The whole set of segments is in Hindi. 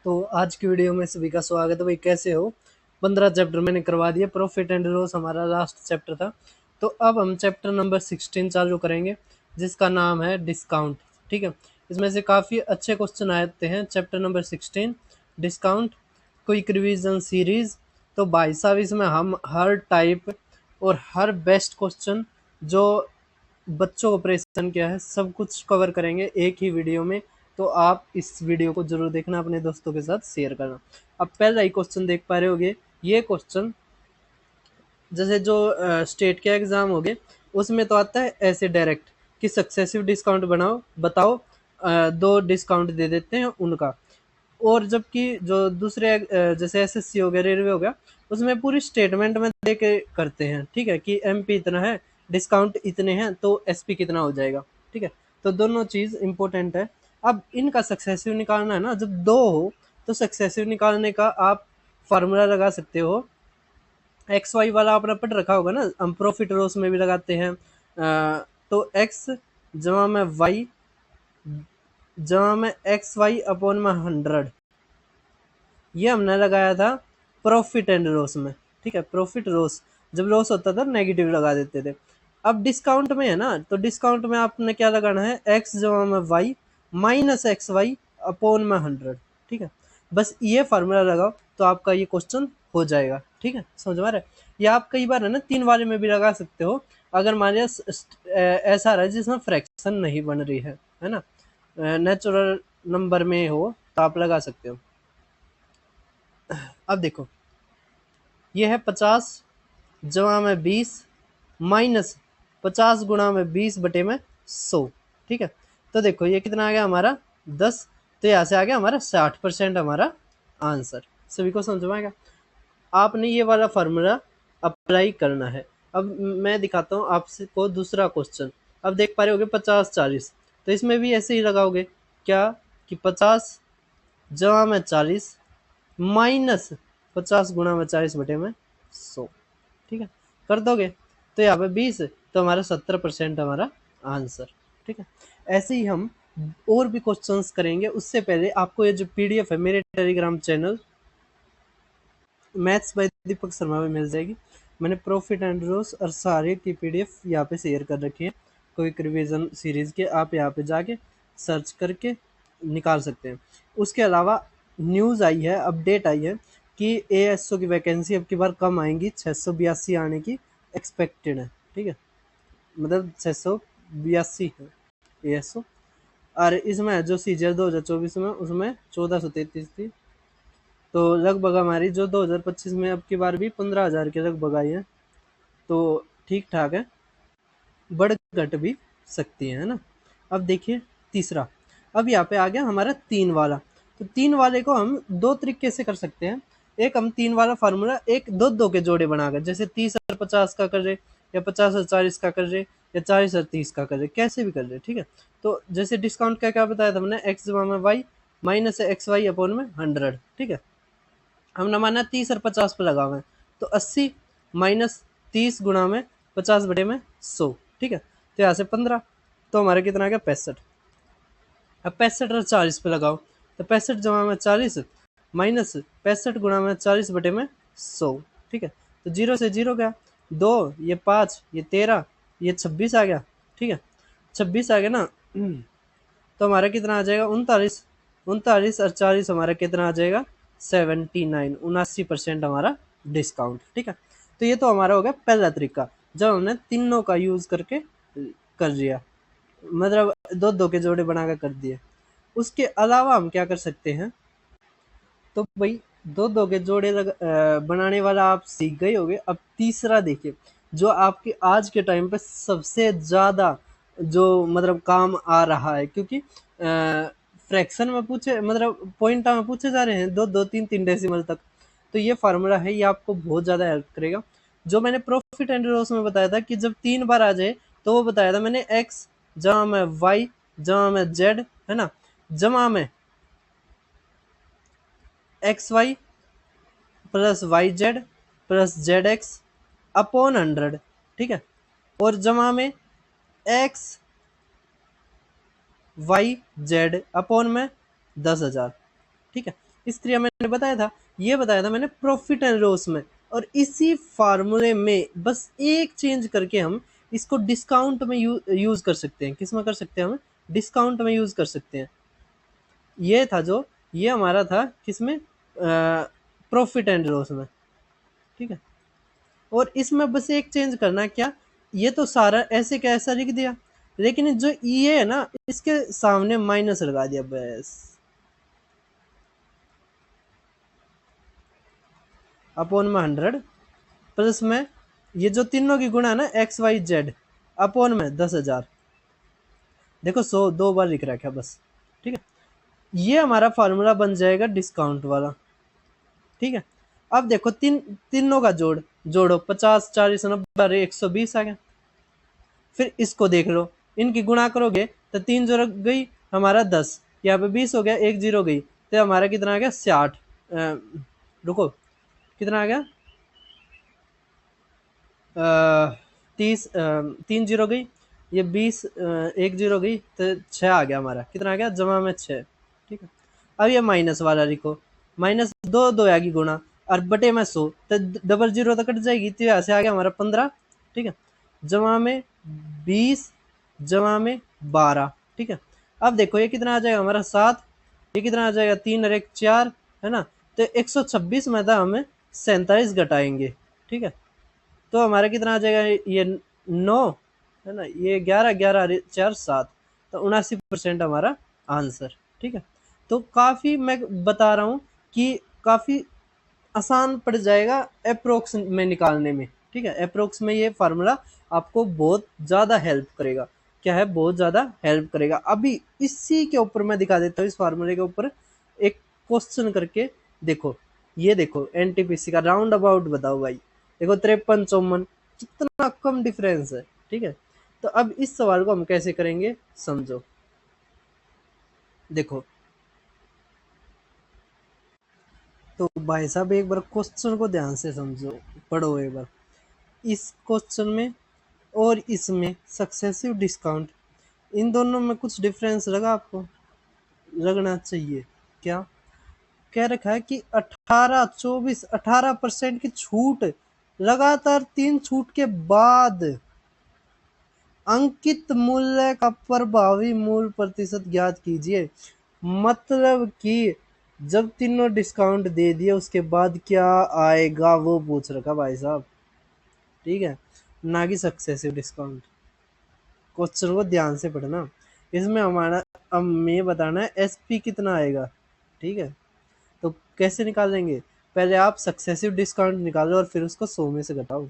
तो आज की वीडियो में सभी का स्वागत है। भाई कैसे हो? 15 चैप्टर मैंने करवा दिए। प्रॉफिट एंड लॉस हमारा लास्ट चैप्टर था। तो अब हम चैप्टर नंबर 16 चालू करेंगे, जिसका नाम है डिस्काउंट। ठीक है, इसमें से काफ़ी अच्छे क्वेश्चन आते हैं। Chapter number 16 discount, quick revision series. तो भाई साहब इसमें हम हर टाइप और हर बेस्ट क्वेश्चन जो बच्चों को परेशान किया है सब कुछ कवर करेंगे एक ही वीडियो में। तो आप इस वीडियो को जरूर देखना, अपने दोस्तों के साथ शेयर करना। अब पहला ही क्वेश्चन देख पा रहे होगे। ये क्वेश्चन जैसे जो स्टेट के एग्जाम हो गए उसमें तो आता है ऐसे डायरेक्ट कि सक्सेसिव डिस्काउंट बनाओ, बताओ, दो डिस्काउंट दे देते हैं उनका। और जबकि जो दूसरे जैसे एसएससी हो गया, रेलवे हो गया, उसमें पूरी स्टेटमेंट में दे के करते हैं। ठीक है, कि एमपी इतना है, डिस्काउंट इतने हैं, तो एसपी कितना हो जाएगा। ठीक है, तो दोनों चीज इंपॉर्टेंट है। अब इनका सक्सेसिव निकालना है ना, जब दो हो तो सक्सेसिव निकालने का आप फार्मूला लगा सकते हो। एक्स वाई वाला आपने पढ़ रखा होगा ना, हम प्रॉफिट लॉस में भी लगाते हैं। तो एक्स जमा में वाई जमा में एक्स वाई अपॉन में 100, ये हमने लगाया था प्रॉफिट एंड लॉस में। ठीक है, प्रॉफिट लॉस जब लॉस होता था नेगेटिव लगा देते थे। अब डिस्काउंट में है ना, तो डिस्काउंट में आपने क्या लगाना है, एक्स जमा में Y minus X Y upon में 100। ठीक है, बस ये फार्मूला लगाओ तो आपका ये क्वेश्चन हो जाएगा। ठीक है, समझ में आ रहा है? या आप कई बार है ना 3 वाले में भी लगा सकते हो, अगर मान लिया ऐसा आ रहा है जिसमें फ्रैक्शन नहीं बन रही है ना, नेचुरल नंबर में हो तो आप लगा सकते हो। अब देखो, ये है 50 जमा में 20 माइनस 50 गुणा में 20 बटे में 100। ठीक है, तो देखो ये कितना आ गया हमारा 10। तो यहाँ से आ गया हमारा 60% हमारा आंसर। सभी को समझ में आएगा? आपने ये वाला फार्मूला अप्लाई करना है। अब मैं दिखाता हूँ आपको दूसरा क्वेश्चन। अब देख पा रहे होगे 50-40, तो इसमें भी ऐसे ही लगाओगे क्या, कि 50 जमा में 40 माइनस 50 गुणा में 40 बटे में 100। ठीक है, कर दोगे तो यहाँ पे 20, तो हमारा 70% हमारा आंसर। ठीक है, ऐसे ही हम और भी क्वेश्चंस करेंगे। उससे पहले आपको ये जो पीडीएफ है मेरे Telegram channel maths by Deepak Sharma में मिल जाएगी। मैंने प्रॉफिट एंड लॉस और सारे की पीडीएफ यहाँ पे शेयर कर रखी है, क्विक रिवीजन सीरीज के। आप यहाँ पे जाके सर्च करके निकाल सकते हैं। उसके अलावा न्यूज़ आई है, अपडेट आई है कि एएसओ की वैकेंसी अब की बार कम आएंगी, 682 आने की एक्सपेक्टेड है। ठीक है, मतलब 682 है एएसओ। और इसमें जो सीजीएल 2024 में उसमें 1433 थी। तो लगभग हमारी जो 2025 में अब की बार भी 15,000 के लगभग आई है, तो ठीक ठाक है, बढ़ घट भी सकती है ना। अब देखिए तीसरा, अब यहाँ पे आ गया हमारा 3 वाला। तो 3 वाले को हम दो तरीके से कर सकते हैं। एक हम 3 वाला फार्मूला एक दो दो के जोड़े बनाकर, जैसे 30 और 50 का कर रहे, या 50 और 40 का कर रहे, या 40 और 30 का कर रहे, कैसे भी कर रहे। ठीक है, तो जैसे डिस्काउंट का क्या बताया था हमने, एक्स जमा में Y minus X Y upon में 100। ठीक है, हमने माना 30 और 50 पे लगा हुआ है, तो 80 माइनस 30 गुणा में 50 बटे में 100। ठीक है, तो यहाँ से 15, तो हमारा कितना आ गया 65। अब 65 और 40 पे लगाओ, तो 65 जमा में 40 माइनस 65 गुणा में 40 बटे में 100। ठीक है, तो 0 से 0 गया, 2 ये 5 ये 13 ये 26 आ गया। ठीक है, 26 आ गया ना, तो हमारा कितना आ जाएगा 39। 39 और 40 हमारा कितना आ जाएगा 79, 79% हमारा डिस्काउंट। ठीक है, तो ये तो हमारा हो गया पहला तरीका, जब हमने तीनों का यूज करके कर लिया, मतलब दो दो के जोड़े बनाकर कर दिए। उसके अलावा हम क्या कर सकते हैं, तो भाई दो दो के जोड़े बनाने वाला आप सीख गए होगे। अब तीसरा देखिए, जो आपके आज के टाइम पे सबसे ज्यादा जो मतलब काम आ रहा है, क्योंकि फ्रैक्शन में पूछे, मतलब पॉइंट में पूछे जा रहे हैं दो दो तीन तीन डेसिमल तक। तो ये फार्मूला है, ये आपको बहुत ज्यादा हेल्प करेगा। जो मैंने प्रॉफिट एंड लॉस में बताया था कि जब 3 बार आ जाए, तो वो बताया था मैंने एक्स जमा में वाई जमा में जेड, है ना, जमा में X Y plus Y Z plus Z X upon 100। ठीक है, और जमा में एक्स वाई जेड अपॉन में 10,000। ठीक है, इस क्रिया मैंने बताया था, ये बताया था मैंने प्रॉफिट एंड लॉस में। और इसी फार्मूले में बस एक चेंज करके हम इसको डिस्काउंट में यूज कर सकते हैं। किस में कर सकते हैं हम? डिस्काउंट में यूज कर सकते हैं। ये था जो, ये हमारा था किसमें? प्रॉफिट एंड लॉस में। ठीक है, और इसमें बस एक चेंज करना है, क्या? ये तो सारा ऐसे कैसा लिख दिया, लेकिन जो ये है ना, इसके सामने माइनस लगा दिया बस। अपॉन में 100 प्लस में ये जो तीनों की गुणा है ना, XYZ अपॉन में 10,000। देखो 100 दो बार लिख रखा है बस। ठीक है, ये हमारा फार्मूला बन जाएगा डिस्काउंट वाला। ठीक है, अब देखो तीनों का जोड़ो 50 40 90 120 आ गया। फिर इसको देख लो, इनकी गुणा करोगे तो 3 जोड़ गई हमारा 10, यहाँ पे 20 हो गया, 1 जीरो गई तो हमारा कितना आ गया? 60। रुको, कितना आ गया? 30, 3 जीरो गई, ये 20, 1 जीरो गई तो 6 आ गया हमारा। कितना आ गया? जमा में 6। ठीक है, अब ये माइनस वाला लिखो, माइनस दो आएगी गुणा और बटे में 100 तो डबल जीरो तो कट जाएगी, तो यहाँ से आ गया हमारा 15। ठीक है, जमा में 20 जमा में 12। ठीक है, अब देखो ये कितना आ जाएगा हमारा? 7। ये कितना आ जाएगा? 3 और 1 4, है ना? तो 126 में था, हमें 47 घटाएंगे। ठीक है, तो हमारा कितना आ जाएगा? ये 9, है ना? ये 11 11 4 7, तो 79% हमारा आंसर। ठीक है, तो काफ़ी मैं बता रहा हूँ कि काफ़ी आसान पड़ जाएगा अप्रोक्स में निकालने में। ठीक है, अप्रोक्स में ये फार्मूला आपको बहुत ज़्यादा हेल्प करेगा। क्या है? बहुत ज़्यादा हेल्प करेगा। अभी इसी के ऊपर मैं दिखा देता हूँ, इस फार्मूले के ऊपर एक क्वेश्चन करके। देखो, ये देखो एनटीपीसी का राउंड अबाउट बताओ भाई। देखो 53 54, कितना कम डिफरेंस है। ठीक है, तो अब इस सवाल को हम कैसे करेंगे समझो। देखो तो भाई साहब एक बार क्वेश्चन को ध्यान से समझो, पढ़ो एक बार। इस क्वेश्चन में और इसमें सक्सेसिव डिस्काउंट, इन दोनों में कुछ डिफरेंस लगा आपको? लगना चाहिए। क्या कह रखा है कि 18 24 18% की छूट, लगातार 3 छूट के बाद अंकित मूल्य का प्रभावी मूल्य प्रतिशत ज्ञात कीजिए। मतलब कि जब तीनों डिस्काउंट दे दिए उसके बाद क्या आएगा वो पूछ रखा भाई साहब। ठीक है, ना कि सक्सेसिव डिस्काउंट। क्वेश्चन को ध्यान से पढ़ना। इसमें हमारा हमें बताना है एसपी कितना आएगा। ठीक है, तो कैसे निकालेंगे? पहले आप सक्सेसिव डिस्काउंट निकालो और फिर उसको 100 में से घटाओ।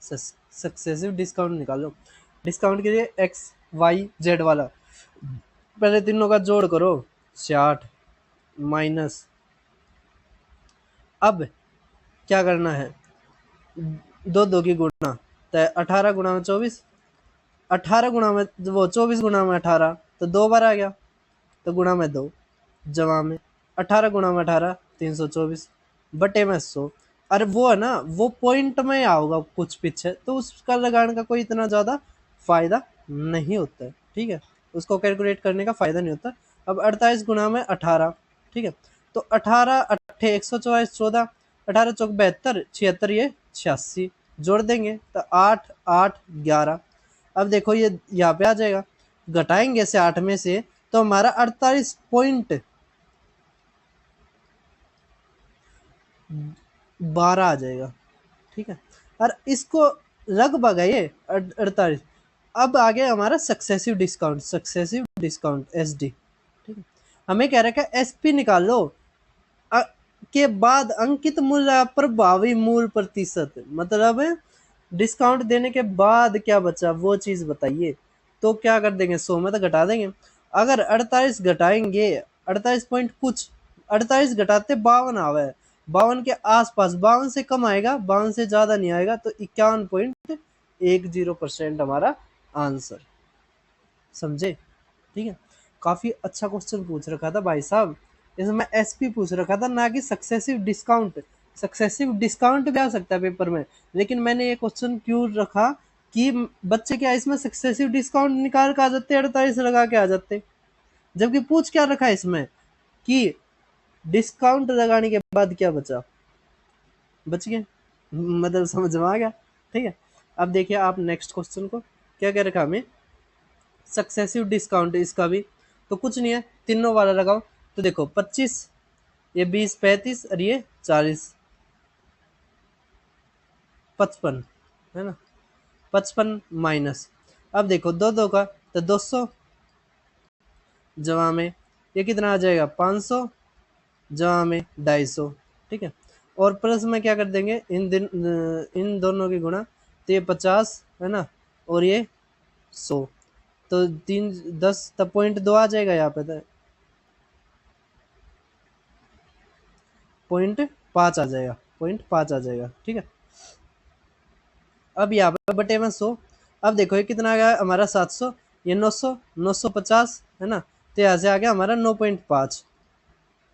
सक्सेसिव डिस्काउंट निकालो। डिस्काउंट के लिए XYZ वाला पहले तीनों का जोड़ करो 60 माइनस। अब क्या करना है? दो की गुणा, तो 18 गुणा में 24, 18 गुणा में वो 24 गुणा में 18, तो 2 बार आ गया, तो गुणा में 2 जमा में 18 गुणा में 18 324 बटे में 100। अरे वो है ना, वो पॉइंट में आओगा कुछ पीछे, तो उसका लगाने का कोई इतना ज़्यादा फायदा नहीं होता है। ठीक है, उसको कैलकुलेट करने का फायदा नहीं होता। अब 48 गुणा में 18। ठीक है, तो 18 अट्ठे 144 14, 18 चौक 72 76, ये 86 जोड़ देंगे तो 8 8 11। अब देखो ये यहाँ पे आ जाएगा, घटाएंगे से 8 में से तो हमारा 48.12 आ जाएगा। ठीक है, और इसको लगभग है ये 48। अब आ गया हमारा successive discount, successive discount SD। ठीक है, हमें कह रखा है SP निकालो के बाद अंकित मूल्य प्रभावी मूल्य प्रतिशत, मतलब डिस्काउंट देने के बाद क्या बचा वो चीज बताइए। तो क्या कर देंगे? 100 में तो घटा देंगे। अगर 48 घटाएंगे, 48 पॉइंट कुछ, 48 घटाते 52 आवे, 52 के आसपास, 52 से कम आएगा, 52 से ज्यादा नहीं आएगा, तो 51.10% हमारा आंसर। समझे? ठीक है, काफी अच्छा क्वेश्चन पूछ रखा था भाई साहब। इसमें SP पूछ रखा था, ना कि सक्सेसिव डिस्काउंट। सक्सेसिव डिस्काउंट भी आ सकता है पेपर में, लेकिन मैंने ये क्वेश्चन क्यों रखा कि बच्चे क्या इसमें सक्सेसिव डिस्काउंट निकाल के आ जाते, 48 लगा के आ जाते। जबकि पूछ क्या रखा है इसमें कि डिस्काउंट लगाने के बाद क्या बचा, बच गया, मतलब समझ में आ गया। ठीक है, अब देखिए आप नेक्स्ट क्वेश्चन को क्या क्या रखा हमें, सक्सेसिव डिस्काउंट इसका भी, तो कुछ नहीं है, तीनों वाला लगाओ। तो देखो 25, ये 20, 35 और ये 40, 55, है ना, 55 माइनस, अब देखो दो दो का तो 200, जमा में ये कितना आ जाएगा 500, जमा में 250, ठीक है। और प्लस में क्या कर देंगे इन दोनों की गुणा, तो ये 50 है ना, और ये 100, तो 3 10 तब .2 आ जाएगा यहाँ पे, तो 0.5 आ जाएगा, 0.5 आ जाएगा, ठीक है। अब यहाँ पे बटे में 100, अब देखो ये कितना आ गया हमारा 700, ये 900, 950 है ना, तो यहाँ से आ गया हमारा 9.5।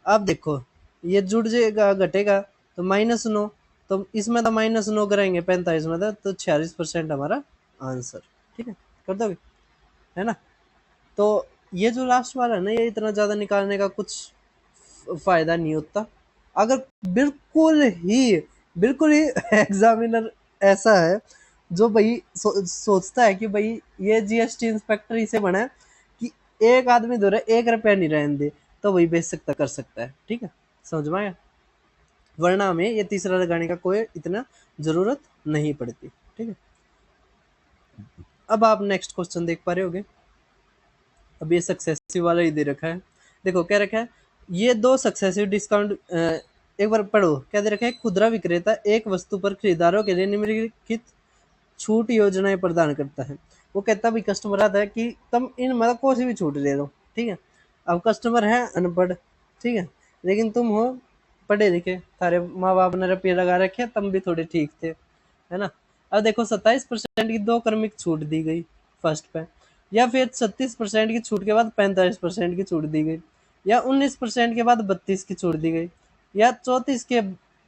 अब देखो ये जुड़ जाएगा घटेगा तो -9, तो इसमें तो -9 करेंगे 45 में, तो 46% हमारा आंसर, ठीक है, कर दोगे, है ना। तो ये जो लास्ट वाला है ना, ये इतना ज़्यादा निकालने का कुछ फायदा नहीं होता। अगर बिल्कुल ही एग्जामिनर ऐसा है जो भाई सोचता है कि भाई ये जीएसटी इंस्पेक्टर इसे बना है कि एक आदमी दो रहे 1 रुपया नहीं रहने दे, तो वही बेच सकता कर सकता है, ठीक है, समझ में आया। वरना हमें ये तीसरा लगाने का कोई इतना जरूरत नहीं पड़ती, ठीक है। अब आप नेक्स्ट क्वेश्चन देख पा रहे होगे, अब ये सक्सेसिव वाला ही दे रखा है। देखो क्या रखा है, ये दो सक्सेसिव डिस्काउंट, एक बार पढ़ो क्या दे रखा है, खुदरा विक्रेता एक वस्तु पर खरीदारों के लिए निम्नलिखित छूट योजनाएं प्रदान करता है। वो कहता भी कस्टमर आता है कि तुम इन मतलब कोई सी भी छूट दे दो, ठीक है। अब कस्टमर है अनपढ़, ठीक है, लेकिन तुम हो पढ़े लिखे, तारे माँ बाप ने रुपये लगा रखे, तुम भी थोड़े ठीक थे, है ना। अब देखो 27% की 2 क्रमिक छूट दी गई फर्स्ट पे, या फिर 36% की छूट के बाद 45% की छूट दी गई, या 19% के बाद 32 की छूट दी गई, या 34 के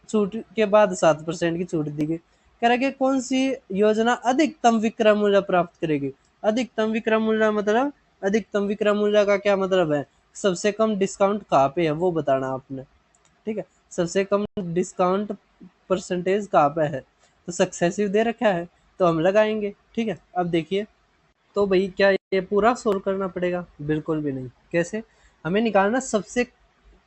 छूट के बाद 7% की छूट दी गई। कह रहा कि कौन सी योजना अधिकतम विक्रय मूल्य प्राप्त करेगी। अधिकतम विक्रय मूल्य मतलब, अधिकतम विक्रय मूल्य का क्या मतलब है, सबसे कम डिस्काउंट कहाँ पे है वो बताना आपने, ठीक है, सबसे कम डिस्काउंट परसेंटेज कहाँ पे है, तो सक्सेसिव दे रखा है तो हम लगाएंगे, ठीक है। अब देखिए, तो भाई क्या ये पूरा सोल्व करना पड़ेगा, बिल्कुल भी नहीं। कैसे, हमें निकालना सबसे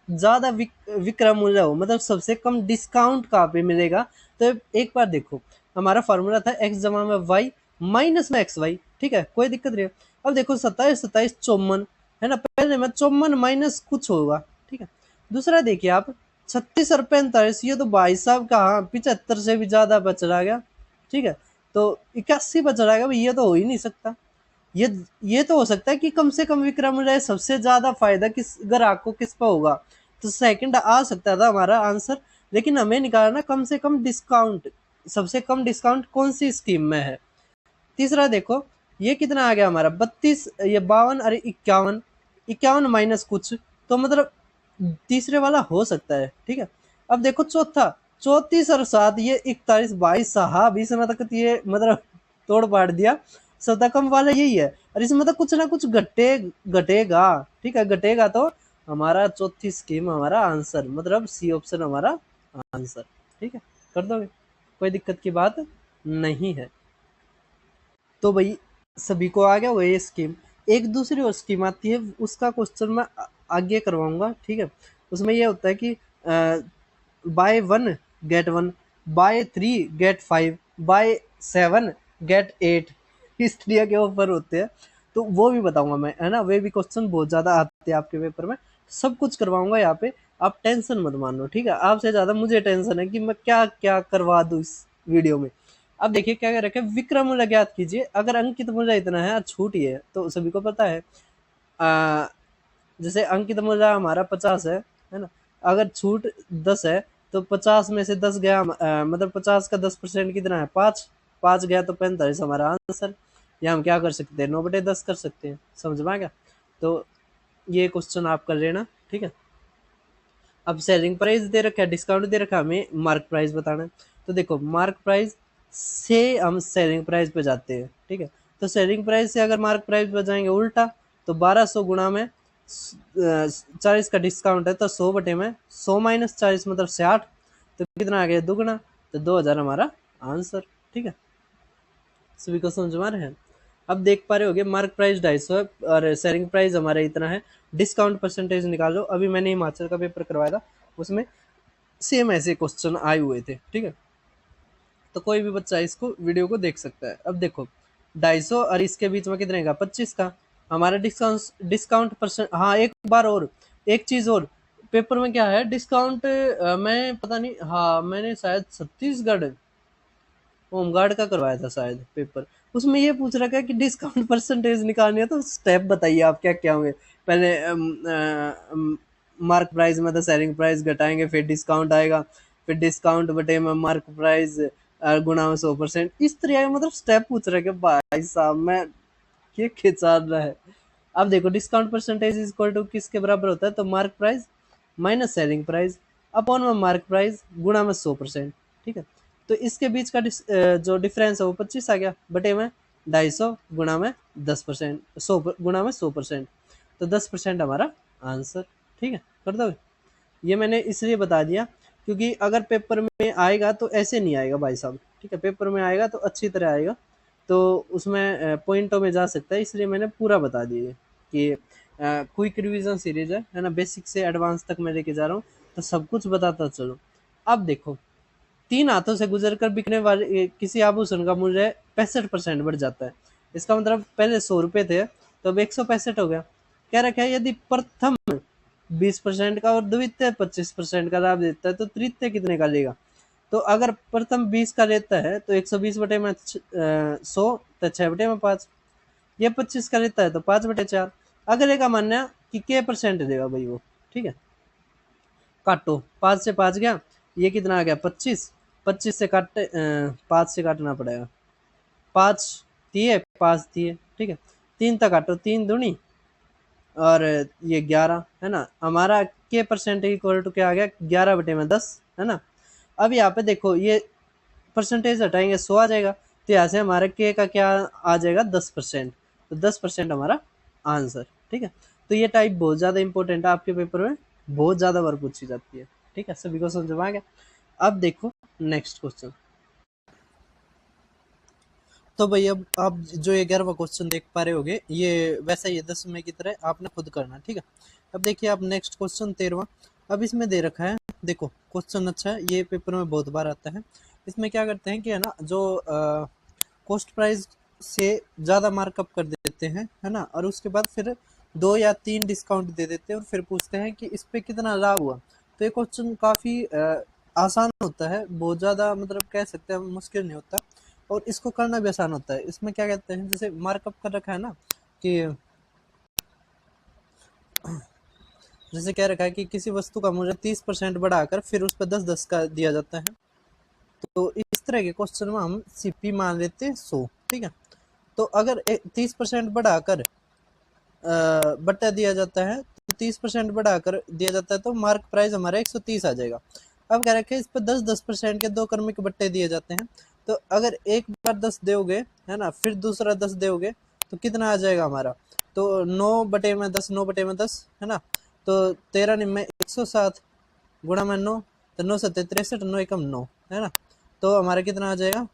ज्यादा विक्रय मूल्य हो, मतलब सबसे कम डिस्काउंट कहाँ पे मिलेगा। तो एक बार देखो, हमारा फॉर्मूला था x जमा में y माइनस में एक्स वाई, ठीक है, कोई दिक्कत नहीं है। अब देखो 27 27 54 है ना, पहले में 54 माइनस कुछ होगा, ठीक है। दूसरा देखिए आप 36 और 45, ये तो भाई साहब कहाँ 75 से भी ज्यादा बच रहा गया, ठीक है। तो 81 बच रहा है, ये तो हो ही नहीं सकता। ये ये तो हो सकता है कि कम से कम विक्रय मूल्य, सबसे ज्यादा फायदा किस ग्राहक को किस पर होगा, तो सेकंड आ सकता था हमारा आंसर। लेकिन हमें निकालना कम से कम डिस्काउंट, सबसे कम डिस्काउंट कौन सी स्कीम में है। तीसरा देखो, ये कितना आ गया हमारा 32, ये 52 अरे 51, 51 माइनस कुछ, तो मतलब तीसरे वाला हो सकता है, ठीक है। अब देखो चौथा, 34 और 7, ये 41, भाई साहब इसमें तक ये मतलब तोड़ पाड़ दिया। सबसे कम वाला यही है, और इसमें तो कुछ ना कुछ घटेगा, ठीक है, घटेगा तो हमारा चौथी स्कीम हमारा आंसर, मतलब सी ऑप्शन हमारा आंसर, ठीक है, कर दोगे, कोई दिक्कत की बात नहीं है। तो भाई सभी को आ गया वो ये स्कीम। एक दूसरी और स्कीम आती है, उसका क्वेश्चन मैं आगे करवाऊंगा, ठीक है। उसमें ये होता है कि buy 1 get 1, buy 3 get 5, buy 7 get 8, इस तरह के ऑफर होते हैं। तो वो भी बताऊंगा मैं, है ना, वे भी क्वेश्चन बहुत ज्यादा आते हैं आपके पेपर में, सब कुछ करवाऊंगा यहाँ पे। आप टेंशन मत मानो, ठीक है, आपसे ज्यादा मुझे टेंशन है कि मैं क्या क्या करवा दूं इस वीडियो में। अब देखिए क्या रखे, विक्रय मूल्य ज्ञात कीजिए। अगर अंकित मूल्य इतना है और छूट ही है, तो सभी को पता है, जैसे अंकित मूल्य हमारा 50 है ना, अगर छूट 10 है, तो 50 में से 10 गया, मतलब 50 का 10% कितना है 5, 5 गया तो 45 हमारा आंसर। या हम क्या कर सकते हैं 9/10 कर सकते हैं, समझ में आ गया। तो ये क्वेश्चन आप कर लेना, ठीक है। अब सेलिंग प्राइस दे रखा है, डिस्काउंट दे रखा है, हमें मार्क प्राइस बताना है। तो देखो मार्क प्राइस से हम सेलिंग प्राइस पे जाते हैं, ठीक है। तो सेलिंग प्राइस से अगर मार्क प्राइस पे जाएंगे उल्टा, तो 1200 गुणा में 40 का डिस्काउंट है तो 100 बटे में 100 माइनस 40 मतलब 60, तो कितना आ गया दुगना, तो 2000 हमारा आंसर। ठीक है, सभी को समझ में आ रहे हैं। अब देख पा रहे होगे मार्क प्राइस 250 है और सेलिंग प्राइस हमारा इतना है, डिस्काउंट परसेंटेज निकालो। अभी मैंने हिमाचल का पेपर करवाया था, उसमें सेम ऐसे क्वेश्चन आए हुए थे। ठीक है, तो कोई भी बच्चा इसको वीडियो को देख सकता है। अब देखो 250 और इसके बीच में कितने का, 25 का हमारा डिस्काउंट, डिस्काउंट परसेंट। हाँ एक बार और, एक चीज और, पेपर में क्या है डिस्काउंट, मैं पता नहीं, हाँ मैंने शायद छत्तीसगढ़ होमगार्ड का करवाया था शायद पेपर, उसमें ये पूछ रखा है कि डिस्काउंट परसेंटेज निकालनी है तो स्टेप बताइए आप क्या क्या होंगे। पहले मार्क प्राइस में तो सेलिंग प्राइस घटाएंगे, फिर डिस्काउंट आएगा, फिर डिस्काउंट बटे में मार्क प्राइस गुणा में 100%, इस तरह का मतलब स्टेप पूछ रहे हैं भाई साहब, मैं ये खिंचा रहा है। अब देखो discount percentage is equal to किसके बराबर होता है, तो mark price minus selling price upon में मार्क प्राइस गुणा में 100%। ठीक है, तो इसके बीच का जो डिफरेंस है वो 25 आ गया, बटे में 250 गुणा में 10%, 100 गुणा में 100%, तो 10% हमारा आंसर। ठीक है, कर दो। ये मैंने इसलिए बता दिया क्योंकि अगर पेपर में आएगा तो ऐसे नहीं आएगा भाई साहब। ठीक है, पेपर में आएगा तो अच्छी तरह आएगा, तो उसमें पॉइंटों में जा सकता है, इसलिए मैंने पूरा बता दिया कि क्विक रिवीजन सीरीज है ना, बेसिक से एडवांस तक मैं लेके जा रहा हूँ, तो सब कुछ बताता चलो। अब देखो 3 हाथों से गुजर कर बिकने वाले किसी आभूषण का मूल्य 65% बढ़ जाता है, इसका मतलब पहले 100 रुपए थे तो अब 165 हो गया। कह रखा है यदि प्रथम 20% का और द्वितीय 25% का लाभ देता है तो तृतीय कितने का लेगा। तो अगर प्रथम 20 का लेता है तो 120 बटे में 100, तो 6 बटे में 5। ये 25 का लेता है तो 5 बटे 4। अगले का मानना कि के परसेंट देगा भाई वो। ठीक है, काटो, 5 से 5 गया, ये कितना आ गया 25, 25 से काटे 5 से काटना पड़ेगा, 5 दिए 5 दिए। ठीक है, 3 तक काटो, 3 दूनी और ये 11 है ना, हमारा के परसेंट इक्वल टू क्या आ गया 11 बटे में 10 है ना। अब यहाँ पे देखो ये परसेंटेज हटाएंगे 100 आ जाएगा, तो यहाँ से हमारे के का क्या आ जाएगा 10%, तो 10% हमारा आंसर। ठीक है, तो ये टाइप बहुत ज़्यादा इंपॉर्टेंट है, आपके पेपर में बहुत ज़्यादा बार पूछी जाती है। ठीक है, सभी को समझ में आ गया। अब देखो नेक्स्ट क्वेश्चन। तो भाई अब आप जो 11वां क्वेश्चन देख पा रहे होगे ये वैसा ही है 10वें की तरह, आपने खुद करना। ठीक है, अब देखिए आप नेक्स्ट क्वेश्चन 13वां। अब इसमें दे रखा है, देखो क्वेश्चन अच्छा है, ये पेपर में बहुत बार आता है। इसमें क्या करते हैं कि है ना, जो कॉस्ट प्राइस से ज़्यादा मार्कअप कर देते हैं है ना, और उसके बाद फिर 2 या 3 डिस्काउंट दे देते हैं और फिर पूछते हैं कि इस पे कितना लाभ हुआ। तो ये क्वेश्चन काफ़ी आसान होता है, बहुत ज़्यादा मतलब कह सकते हैं मुश्किल नहीं होता, और इसको करना भी आसान होता है। इसमें क्या कहते हैं, जैसे मार्कअप कर रखा है ना कि जैसे कह रखा है कि किसी वस्तु का मूल्य 30% बढ़ाकर फिर उस पर 10-10 का दिया जाता है, तो इस तरह के क्वेश्चन में हम सीपी मान लेते हैं 100। ठीक है, तो अगर 30% बढ़ाकर बट्टा दिया जाता है, तो 30% बढ़ाकर दिया जाता है तो मार्क प्राइस हमारा 130 आ जाएगा। अब कह रखे इस पर 10-10% के 2 क्रमिक बट्टे दिए जाते हैं, तो अगर एक बार 10 दोगे है ना, फिर दूसरा 10 दोगे तो कितना आ जाएगा हमारा, तो 9 बटे में 10, 9 बटे में 10 है ना, तो 13 में 107 गुणा में 9, तो 9 7 63, 9 एकम 9 है ना, तो हमारा कितना आ जाएगा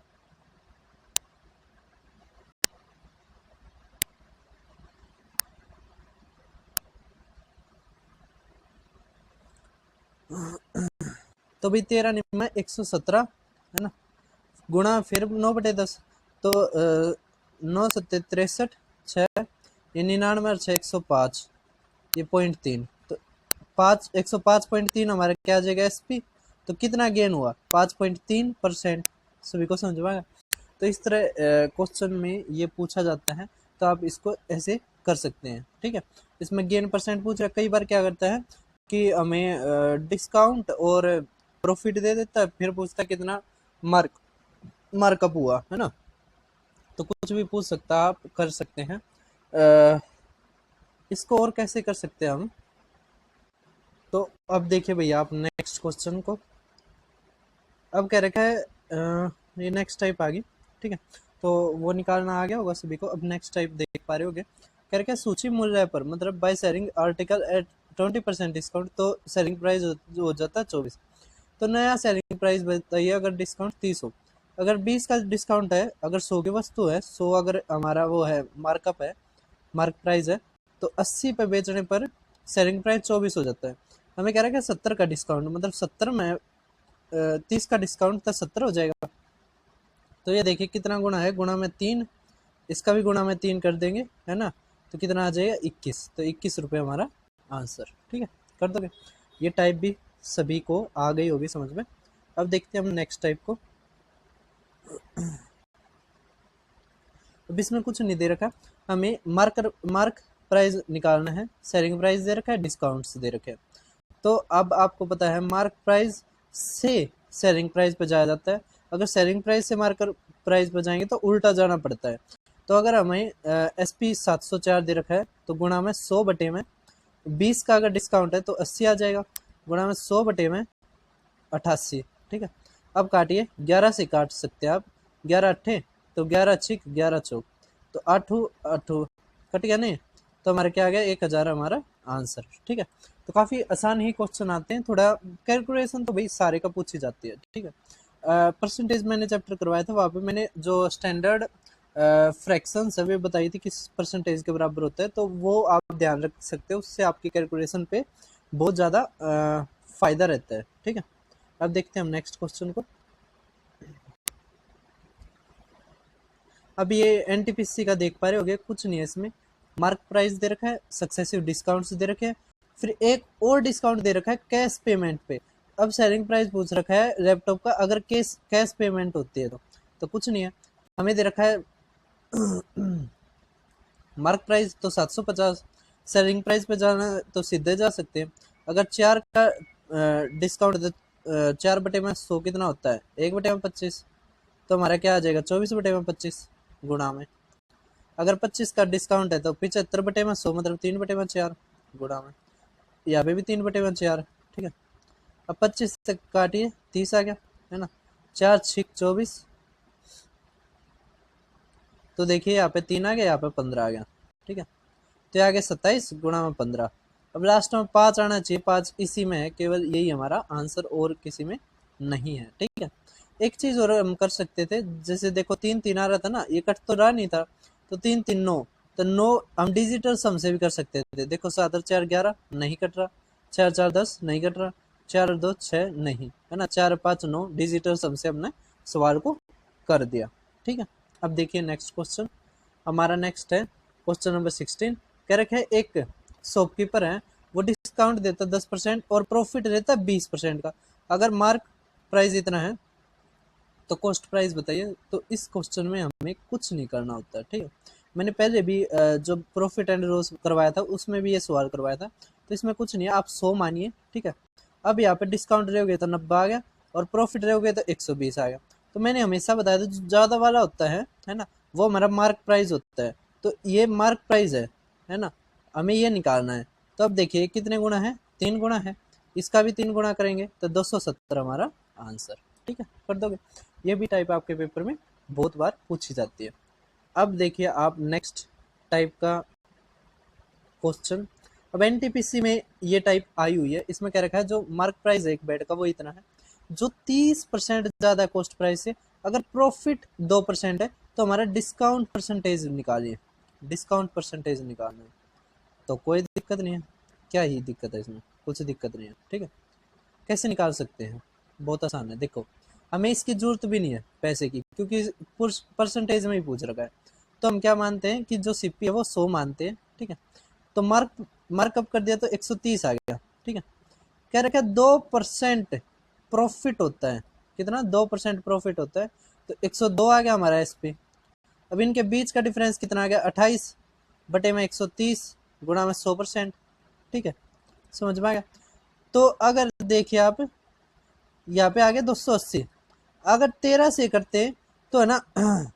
तो भाई 13 में 117 है ना, गुणा फिर 9/10, तो 9 7 63, 6 ये 99 और 6 105, ये 0.3, तो 105.3 हमारा क्या आ जाएगा एसपी, तो कितना गेन हुआ 5.3%। सभी को समझ में आया। तो इस तरह क्वेश्चन में ये पूछा जाता है, तो आप इसको ऐसे कर सकते हैं। ठीक है, इसमें गेन परसेंट पूछ रहा है, कई बार क्या करता है कि हमें डिस्काउंट और प्रॉफिट दे देता है, फिर पूछता है कितना मार्कअप हुआ है ना, तो कुछ भी पूछ सकता है, आप कर सकते हैं। इसको और कैसे कर सकते हैं हम, तो अब देखिए भैया आप नेक्स्ट क्वेश्चन को। अब कह रखा है ये नेक्स्ट टाइप आ गई। ठीक है, तो वो निकालना आ गया होगा सभी को। अब नेक्स्ट टाइप देख पा रहे होगे, कह रखे सूची मूल्य पर, मतलब by selling article at 20% discount, तो सेलिंग प्राइस हो जाता है 24। तो नया सेलिंग प्राइस बताइए अगर डिस्काउंट 30 हो। अगर 20 का डिस्काउंट है, अगर 100 की वस्तु है, 100 अगर हमारा वो है मार्कअप है, मार्क प्राइस है, तो 80 पे बेचने पर सेलिंग प्राइस 24 हो जाता है। हमें कह रहा है कि 70 का डिस्काउंट, मतलब 70 में 30 का डिस्काउंट तो 70 हो जाएगा। तो ये देखिए कितना गुना है, गुना में 3, इसका भी गुना में 3 कर देंगे, है ना, तो कितना आ जाएगा 21। तो 21 रुपये हमारा आंसर। ठीक है, कर दोगे। ये टाइप भी सभी को आ गई होगी समझ में। अब देखते हैं हम नेक्स्ट टाइप को। अब इसमें कुछ नहीं दे रखा, हमें मार्क प्राइस निकालना है, सेलिंग प्राइस दे रखा है, डिस्काउंट्स दे रखे हैं। तो अब आपको पता है मार्क प्राइस से सेलिंग प्राइस पे जाया जाता है, अगर सेलिंग प्राइस से मार्कर प्राइस पे जाएंगे तो उल्टा जाना पड़ता है। तो अगर हमें SP 704 दे रखा है तो गुणा में 100 बटे में 20 का अगर डिस्काउंट है तो 80 आ जाएगा, गुणा में 100 बटे में 88। ठीक है, अब काटिए, 11 से काट सकते हैं आप, 11 अट्ठे तो 11 छिक 11 चौक, तो 8 8 कट गया नहीं, तो हमारा क्या आ गया 1000 हमारा आंसर। ठीक है, तो काफ़ी आसान ही क्वेश्चन आते हैं, थोड़ा कैलकुलेशन तो भाई सारे का पूछी जाती है। ठीक है, परसेंटेज मैंने चैप्टर करवाया था, वहाँ पे मैंने जो स्टैंडर्ड फ्रैक्शंस है वे बताई थी किस परसेंटेज के बराबर होता है, तो वो आप ध्यान रख सकते हो, उससे आपकी कैलकुलेशन पे बहुत ज़्यादा फ़ायदा रहता है। ठीक है, अब देखते हैं हम नेक्स्ट क्वेश्चन को। अब ये NTPC का देख पा रहे होगे, कुछ नहीं है इसमें, मार्क प्राइस दे रखा है, सक्सेसिव डिस्काउंट्स दे रखे हैं, फिर एक और डिस्काउंट दे रखा है कैश पेमेंट पे। अब सेलिंग प्राइस पूछ रखा है लैपटॉप का अगर कैश पेमेंट होती है तो कुछ नहीं है, हमें दे रखा है मार्क प्राइस तो 750, सेलिंग प्राइस पे जाना तो सीधे जा सकते हैं। अगर 4 का डिस्काउंट 4 बटे में 100 कितना होता है, 1 बटे में 25, तो हमारा क्या आ जाएगा 24 बटे में 25 गुणा में। अगर 25 का डिस्काउंट है तो 75 बटे में 100, मतलब 3 बटे में 4 गुणा में, यहाँ पे भी 3 बटे में 4। ठीक है, अब 25 से काटिए, 30 आ गया, है ना, 4 छिक 24, तो देखिए यहाँ पे 3 आ गया, यहाँ पे 15 आ गया। ठीक है, तो आगे 27 गुणा में 15, अब लास्ट में 5 आना चाहिए, 5 इसी में है, केवल यही हमारा आंसर और किसी में नहीं है। ठीक है, एक चीज और हम कर सकते थे, जैसे देखो 3 3 आ रहा था ना, ये कट तो रहा नहीं था, तो 3 3 9, तो 9 हम डिजिटल सम से भी कर सकते थे। देखो 7 और 4 11 नहीं कट रहा, 4 4 10 नहीं कट रहा, 4 और 2 6 नहीं, है ना, 4 5 9 डिजिटल सम से हमने सवाल को कर दिया। ठीक है, अब देखिए नेक्स्ट क्वेश्चन हमारा, नेक्स्ट है क्वेश्चन नंबर 16। कह रखा है एक शॉपकीपर है, वो डिस्काउंट देता है 10% और प्रॉफिट रहता है 20% का, अगर मार्क प्राइस इतना है तो कॉस्ट प्राइस बताइए। तो इस क्वेश्चन में हमें कुछ नहीं करना होता है। ठीक है, मैंने पहले भी जो प्रॉफिट एंड लॉस करवाया था उसमें भी ये सवाल करवाया था, तो इसमें कुछ नहीं है, आप 100 मानिए। ठीक है, अब यहाँ पे डिस्काउंट रहोगे तो 90 आ गया और प्रॉफिट रहोगे तो 120 आ गया। तो मैंने हमेशा बताया था जो ज़्यादा वाला होता है ना, वो हमारा मार्क प्राइस होता है, तो ये मार्क प्राइस है ना, हमें ये निकालना है। तो अब देखिए कितने गुना है, 3 गुना है, इसका भी 3 गुना करेंगे तो 270 हमारा आंसर। ठीक है, कर दोगे। ये भी टाइप आपके पेपर में बहुत बार पूछी जाती है। अब देखिए आप नेक्स्ट टाइप का क्वेश्चन। अब NTPC में ये टाइप आई हुई है, इसमें क्या रखा है जो मार्क प्राइस है एक बेड का वो इतना है, जो 30% ज़्यादा कॉस्ट प्राइस है, अगर प्रॉफिट 2% है तो हमारा डिस्काउंट परसेंटेज निकालिए, डिस्काउंट परसेंटेज निकालना है। तो कोई दिक्कत नहीं है, क्या ही दिक्कत है इसमें, कुछ दिक्कत नहीं है। ठीक है, कैसे निकाल सकते हैं, बहुत आसान है। देखो हमें इसकी जरूरत भी नहीं है पैसे की, क्योंकि परसेंटेज में ही पूछ रखा है, तो हम क्या मानते हैं कि जो CP है वो 100 मानते हैं। ठीक है, तो मार्कअप कर दिया तो 130 आ गया। ठीक है, क्या रखा है 2% प्रॉफिट होता है, कितना 2% प्रॉफिट होता है, तो 102 आ गया हमारा SP। अब इनके बीच का डिफरेंस कितना आ गया 28 बटे में 130 गुणा में 100%। ठीक है, समझ में आ गया। तो अगर देखिए आप यहाँ पे आ गया 280, अगर 13 से करते तो है ना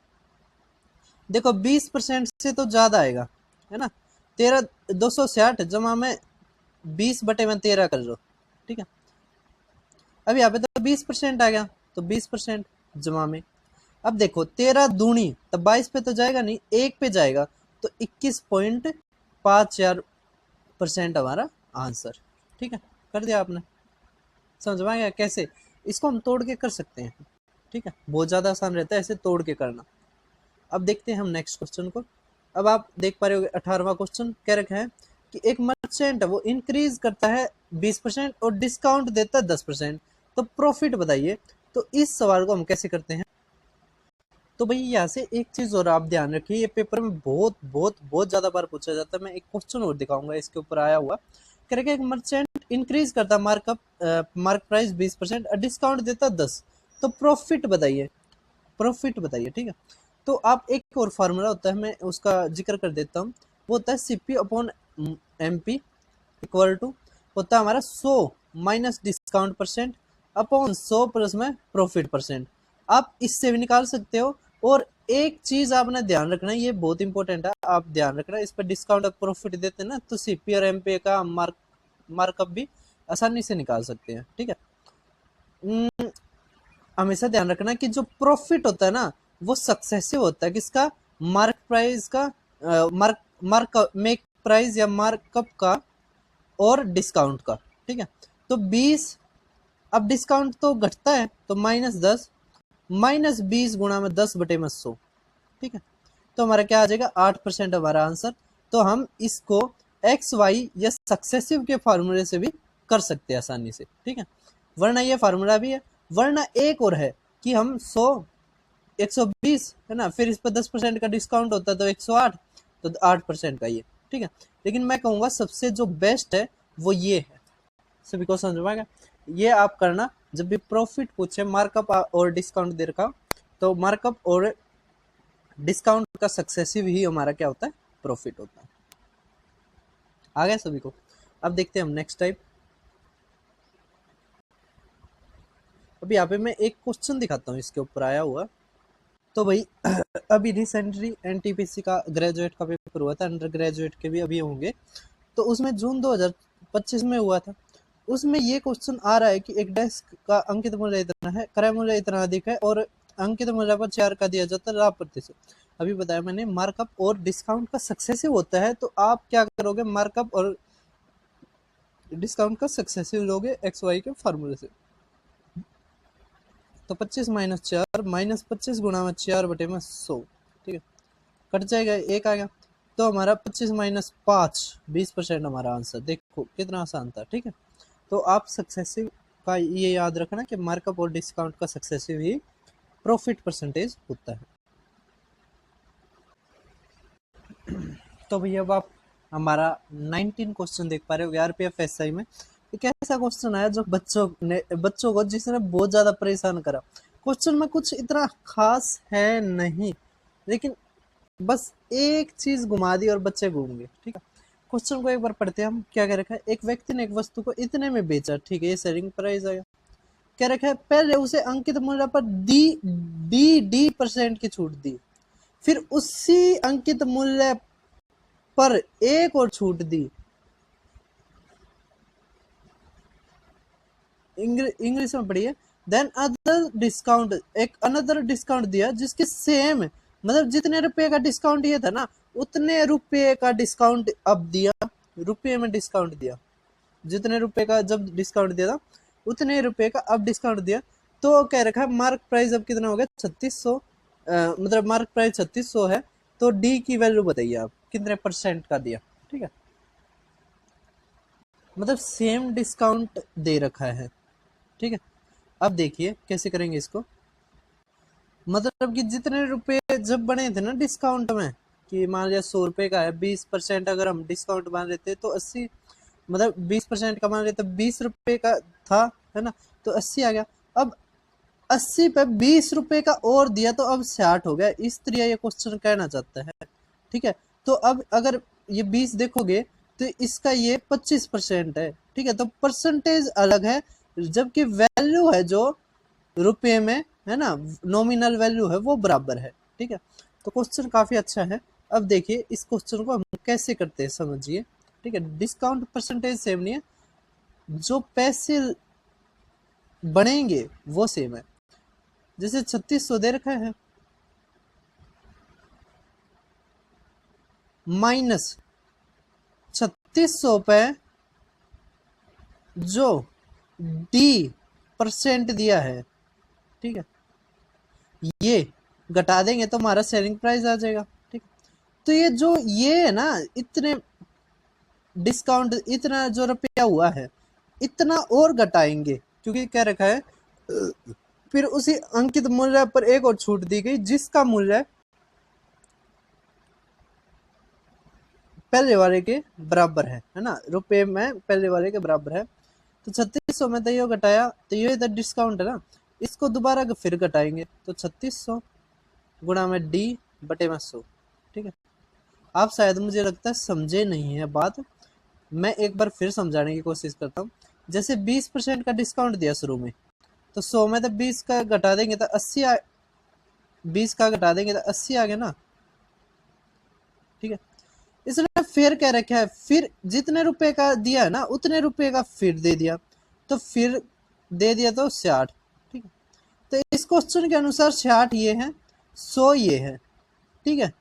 देखो 20% से तो ज्यादा आएगा, है ना, 260 जमा में 20 बटे में 13 कर लो। ठीक है, अब यहाँ पे तो 20% आ गया, तो 20% जमा में, अब देखो 13 दूनी, तब 22 पे तो जाएगा नहीं, 1 पे जाएगा, तो 5000% हमारा आंसर। ठीक है, कर दिया आपने, समझ में आ गया कैसे इसको हम तोड़ के कर सकते हैं। ठीक है, बहुत ज़्यादा आसान रहता है ऐसे तोड़ के करना। अब देखते हैं हम नेक्स्ट क्वेश्चन को। अब आप देख पा रहे हो 18वां क्वेश्चन कह रखा है कि एक मर्चेंट है वो इंक्रीज करता है 20% और डिस्काउंट देता है 10%, तो प्रॉफिट बताइए। तो इस सवाल को हम कैसे करते हैं, तो भाई यहाँ से एक चीज और आप ध्यान रखिए, ये पेपर में बहुत बहुत बहुत ज्यादा बार पूछा जाता है। मैं एक क्वेश्चन और दिखाऊंगा इसके ऊपर आया हुआ, कह रहे एक मर्चेंट इंक्रीज करता मार्क प्राइस 20% और डिस्काउंट देता 10, तो प्रॉफिट बताइए, प्रॉफिट बताइए। ठीक है, तो आप एक और फार्मूला होता है, मैं उसका जिक्र कर देता हूँ, वो होता है CP upon MP equal to होता है हमारा 100 minus discount percent upon 100 plus में प्रॉफिट परसेंट। आप इससे भी निकाल सकते हो। और एक चीज आपने ध्यान रखना, ये बहुत इंपॉर्टेंट है, आप ध्यान रखना, इस पर डिस्काउंट और प्रॉफिट देते हैं ना, तो सीपी और एमपी का मार्कअप भी आसानी से निकाल सकते हैं। ठीक है, हमेशा ध्यान रखना कि जो प्रॉफिट होता है ना वो सक्सेसिव होता है किसका, मार्क प्राइस का, मेक प्राइस या मार्कअप का और डिस्काउंट का। ठीक है, तो 20, अब डिस्काउंट तो घटता है तो -10, -20 गुणा में 10/100। ठीक है, तो हमारा क्या आ जाएगा 8% हमारा आंसर। तो हम इसको एक्स वाई या सक्सेसिव के फार्मूले से भी कर सकते हैं आसानी से। ठीक है, वरना ये फार्मूला भी है, वरना एक और है कि हम 100 120 है ना, फिर इस पर 10% का डिस्काउंट होता है तो 108, तो 8% का ये। ठीक है, लेकिन मैं कहूँगा सबसे जो बेस्ट है वो ये है। सभी को समझ में आएगा, ये आप करना जब भी प्रॉफिट पूछे, मार्कअप और डिस्काउंट दे रखा, तो मार्कअप और डिस्काउंट का सक्सेसिव ही हमारा क्या होता है, प्रॉफिट होता है। आ गया सभी को। अब देखते हैं हम नेक्स्ट टाइप। अभी यहाँ पे मैं एक क्वेश्चन दिखाता हूँ इसके ऊपर आया हुआ। तो भाई अभी रिसेंटली एनटीपीसी का ग्रेजुएट का पेपर हुआ था, अंडर ग्रेजुएट के भी अभी होंगे, तो उसमें जून 2025 में हुआ था। उसमें ये क्वेश्चन आ रहा है कि एक डेस्क का अंकित मूल्य इतना है, क्रय मूल्य इतना अधिक है और अंकित मूल्य पर 4 का दिया जाता है लाभ प्रतिशत। अभी बताया मैंने मार्कअप और डिस्काउंट का सक्सेसिव होता है, तो आप क्या करोगे, मार्कअप और डिस्काउंट का सक्सेसिव लोगे एक्स वाई के फार्मूले से। तो 25 - 4 -25 गुणा में 4/100। ठीक है, कट जाएगा, एक आ गया, तो हमारा 25 - 5 20% हमारा आंसर। देखो कितना आसान था। ठीक है, तो आप सक्सेसिव का ये याद रखना कि मार्कअप और डिस्काउंट का सक्सेसिव ही प्रॉफिट परसेंटेज होता है। तो भैया अब आप हमारा 19 क्वेश्चन देख पा रहे हो आरपीएफ एसआई में। एक ऐसा क्वेश्चन आया जो बच्चों को जिसने बहुत ज्यादा परेशान करा। क्वेश्चन में कुछ इतना खास है नहीं, लेकिन बस एक चीज घुमा दी और बच्चे घूम गए। ठीक है, क्वेश्चन को एक बार पढ़ते हैं हम। क्या कह रखा है, एक व्यक्ति ने एक वस्तु को इतने में बेचा। ठीक है, ये सेलिंग प्राइस आया। कह रखा है पहले उसे अंकित मूल्य पर डी % की छूट दी, फिर उसी अंकित मूल्य पर एक और छूट दी। इंग्लिश में पढ़िए। देन अदर डिस्काउंट, एक अनदर डिस्काउंट दिया जिसके सेम, मतलब जितने रुपए का डिस्काउंट ये था ना उतने रुपए का डिस्काउंट अब दिया, रुपये में डिस्काउंट दिया। जितने रुपए का जब डिस्काउंट दिया था उतने रुपए का अब डिस्काउंट दिया। तो कह रखा है मार्क प्राइस अब कितना हो गया 3600, मतलब मार्क प्राइस 3600 है, तो डी की वैल्यू बताइए आप कितने % का दिया। ठीक है, मतलब सेम डिस्काउंट दे रखा है। ठीक है, अब देखिए कैसे करेंगे इसको। मतलब कि जितने रुपए जब बने थे ना डिस्काउंट में, कि मान लिया 100 रुपए का है, 20% अगर हम डिस्काउंट मान लेते तो 80, मतलब 20% का मान लेते 20 रुपए का था, है ना, तो 80 आ गया। अब 80 पे 20 रुपए का और दिया तो अब 60 हो गया। इस तरह ये क्वेश्चन कहना चाहता है। ठीक है, तो अब अगर ये 20 देखोगे तो इसका ये 25% है। ठीक है, तो परसेंटेज अलग है, जबकि वैल्यू है जो रुपये में है ना, नॉमिनल वैल्यू है वो बराबर है। ठीक है, तो क्वेश्चन काफी अच्छा है। अब देखिए इस क्वेश्चन को हम कैसे करते हैं समझिए। ठीक है, डिस्काउंट परसेंटेज सेम नहीं है, जो पैसे बढ़ेंगे वो सेम है। जैसे 3600 दे रखा है माइनस 3600 पे जो D% दिया है, ठीक है, ये घटा देंगे तो हमारा सेलिंग प्राइस आ जाएगा। ठीक, तो ये जो ये है ना, इतने डिस्काउंट, इतना जो रुपया हुआ है, इतना और घटाएंगे, क्योंकि क्या रखा है, फिर उसी अंकित मूल्य पर एक और छूट दी गई जिसका मूल्य पहले वाले के बराबर है ना, रुपए में पहले वाले के बराबर है। तो 3600 में तो ये घटाया, तो ये इधर डिस्काउंट है ना, इसको दोबारा फिर घटाएंगे, तो 3600 गुणा में D बटे में 100। ठीक है, आप शायद मुझे लगता है समझे नहीं है बात, मैं एक बार फिर समझाने की कोशिश करता हूँ। जैसे 20% का डिस्काउंट दिया शुरू में, तो 100 में तो 20 का घटा देंगे तो 80 20 का घटा देंगे तो 80 आ गया ना। ठीक है, इसने फिर कह रखा है, फिर जितने रुपए का दिया है ना उतने रुपए का फिर दे दिया, तो फिर दे दिया तो 60। ठीक है, तो इस क्वेश्चन के अनुसार 60 ये है, 100 ये है। ठीक है,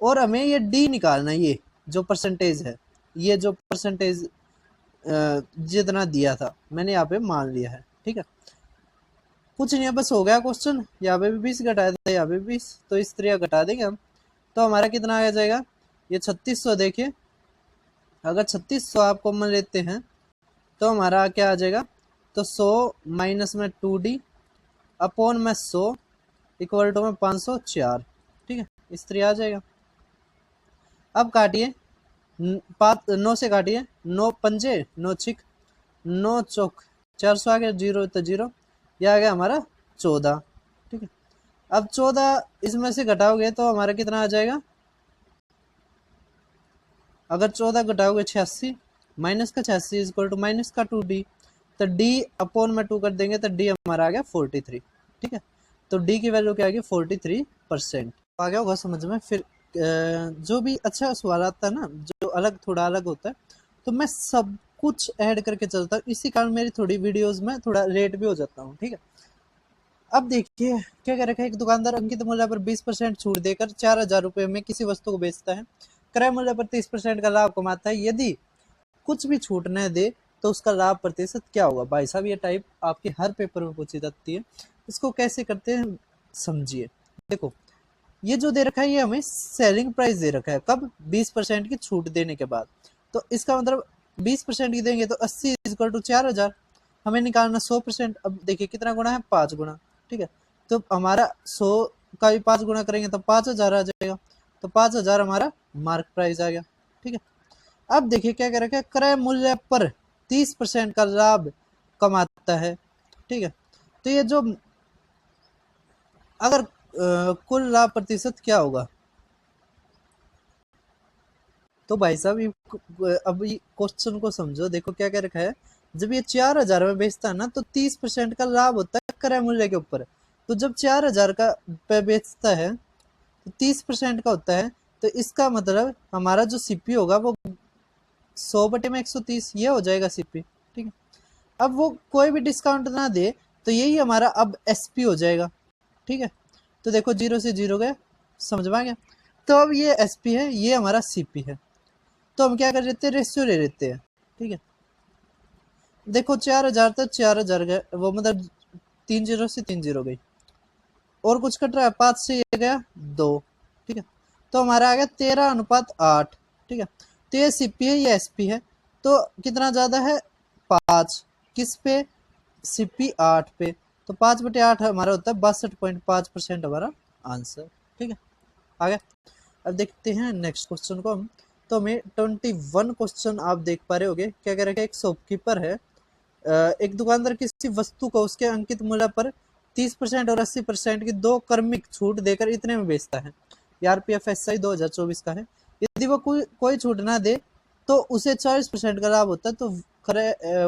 और हमें ये D निकालना है, ये जो परसेंटेज है, ये जो परसेंटेज जितना दिया था मैंने यहाँ पे मान लिया है। ठीक है, कुछ नहीं है, बस हो गया क्वेश्चन। यहाँ पे भी 20 घटाया था, यहाँ पे 20, तो इस तरह घटा देंगे हम, तो हमारा कितना आ जाएगा, ये 3600। देखिए, अगर 3600 आप कॉमन लेते हैं तो हमारा क्या आ जाएगा, तो 100 माइनस में 2D अपॉन में 100 इक्वल टू में 504। ठीक है, इस तरह आ जाएगा। अब काटिए, 9 से काटिए, 9 पंजे 9 छिक 9 चौक 400 आ गया, 0 तो 0, यह आ गया हमारा 14। ठीक है, अब 14 इसमें से घटाओगे तो हमारा कितना आ जाएगा, अगर 14 घटाओगे 86, माइनस का 86 इक्वल टू माइनस का 2D, तो D अपॉन में 2 कर देंगे तो D हमारा आ गया 43। ठीक है, तो D की वैल्यू क्या आ गई, 43%। आ गया होगा समझ में। फिर जो भी अच्छा सवाल आता है ना, जो अलग थोड़ा अलग होता है, तो मैं सब कुछ ऐड करके चलता हूँ, इसी कारण मेरी थोड़ी वीडियोस में थोड़ा रेट भी हो जाता हूँ। ठीक है, अब देखिए क्या कह रखा है, एक दुकानदार अंकित मूल्य पर 20% छूट देकर 4000 रुपये में किसी वस्तु को बेचता है, क्रय मूल्य पर 30% का लाभ कमाता है, यदि कुछ भी छूट न दे तो उसका लाभ प्रतिशत क्या होगा। भाई साहब, ये टाइप आपके हर पेपर में पूछी जाती है, इसको कैसे करते हैं समझिए। देखो, ये जो दे रखा है ये हमें सेलिंग प्राइस दे रखा है, कब, 20% की छूट देने के बाद, तो इसका मतलब 20% की देंगे तो 80 इक्वल टू 4000, हमें निकालना 100%। अब देखिए कितना गुना है, 5 गुना। ठीक है, तो हमारा 100 का भी 5 गुना करेंगे तो 5000 आ जाएगा, तो 5000 हमारा मार्क प्राइस आ गया। ठीक है, अब देखिए क्या कह रखा है, क्रय मूल्य पर 30% का लाभ कमाता है। ठीक है, तो ये जो अगर कुल लाभ प्रतिशत क्या होगा, तो भाई साहब अब क्वेश्चन को समझो। देखो क्या कह रखा है, जब ये 4000 में बेचता है ना तो 30% का लाभ होता है क्रय मूल्य के ऊपर। तो जब 4000 का पे बेचता है तो 30% का होता है, तो इसका मतलब हमारा जो सीपी होगा वो 100 बटे में 130 ये हो जाएगा सीपी। ठीक है, अब वो कोई भी डिस्काउंट ना दे तो यही हमारा अब एसपी हो जाएगा। ठीक है, तो देखो 0 से 0 गया, समझ में आ गया। तो अब ये एसपी है, ये हमारा सीपी है, तो हम क्या कर लेते हैं, रेशियो ले लेते हैं। ठीक है, देखो 4000 तक 4000 गए, वो मतलब 3 0 से 3 0 गई, और कुछ कट रहा है, 5 से ये गया 2। ठीक है, तो हमारा आ गया 13:8। ठीक है, तो ये सीपी है, ये एसपी है, तो कितना ज्यादा है, 5 किस पे, सीपी 8 पे, तो 5 बटे 8 हमारा होता है 62.5% हमारा आंसर। ठीक है, आ गया। अब देखते हैं नेक्स्ट क्वेश्चन को हम, तो हमें 21 क्वेश्चन आप देख पा रहे होगे। क्या कह रहे हैं, एक शॉपकीपर है, एक दुकानदार किसी वस्तु को उसके अंकित मूल्य पर 30% और 80% की दो क्रमिक छूट देकर इतने में बेचता है। RPFSI 2024 का है। यदि वो कोई छूट ना दे तो उसे 40% का लाभ होता है, तो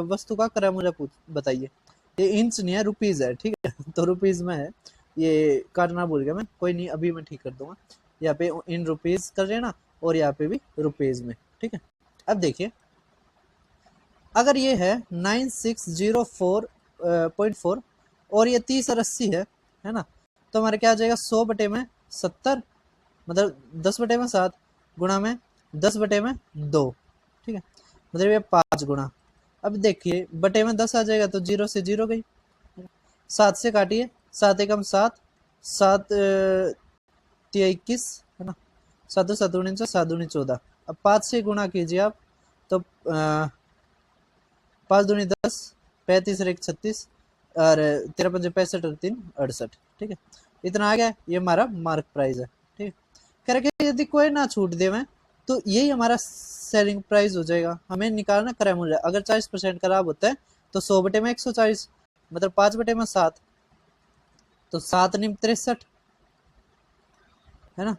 वस्तु का क्रय मूल्य बताइए। ये इंच नहीं है, रुपीज है। ठीक है, तो रुपीज में है, ये करना भूल गया मैं, कोई नहीं, अभी मैं ठीक कर दूंगा। यहाँ पे इन रुपीज कर लेना और यहाँ पे भी रुपीज में। ठीक है, अब देखिए, अगर ये है 9604.4 और ये 30 और 80 है ना, तो हमारे क्या आ जाएगा, 100 बटे में 70, मतलब 10 बटे में 7 गुणा में 10 बटे में 2। ठीक है, मतलब ये 5 गुना। अब देखिए बटे में 10 आ जाएगा तो 0 से 0 गई, 7 से काटिए, 7 एकम 7, 7 तिया 21 है ना, 7 7 19 7 दूनी 14। अब 5 से गुणा कीजिए आप तो 5 दूनी 10, 35 और 1 36 और 13 पंजे 65 और 3 68। ठीक है, इतना आ गया, ये हमारा मार्क प्राइस है। ठीक है, करके यदि कोई ना छूट देवे तो यही हमारा सेलिंग प्राइस हो जाएगा। हमें निकालना क्रय मूल्य। अगर 40% का लाभ होता है तो 100 बटे में 140, मतलब 5 बटे में 7, तो 7 निम 63 है ना,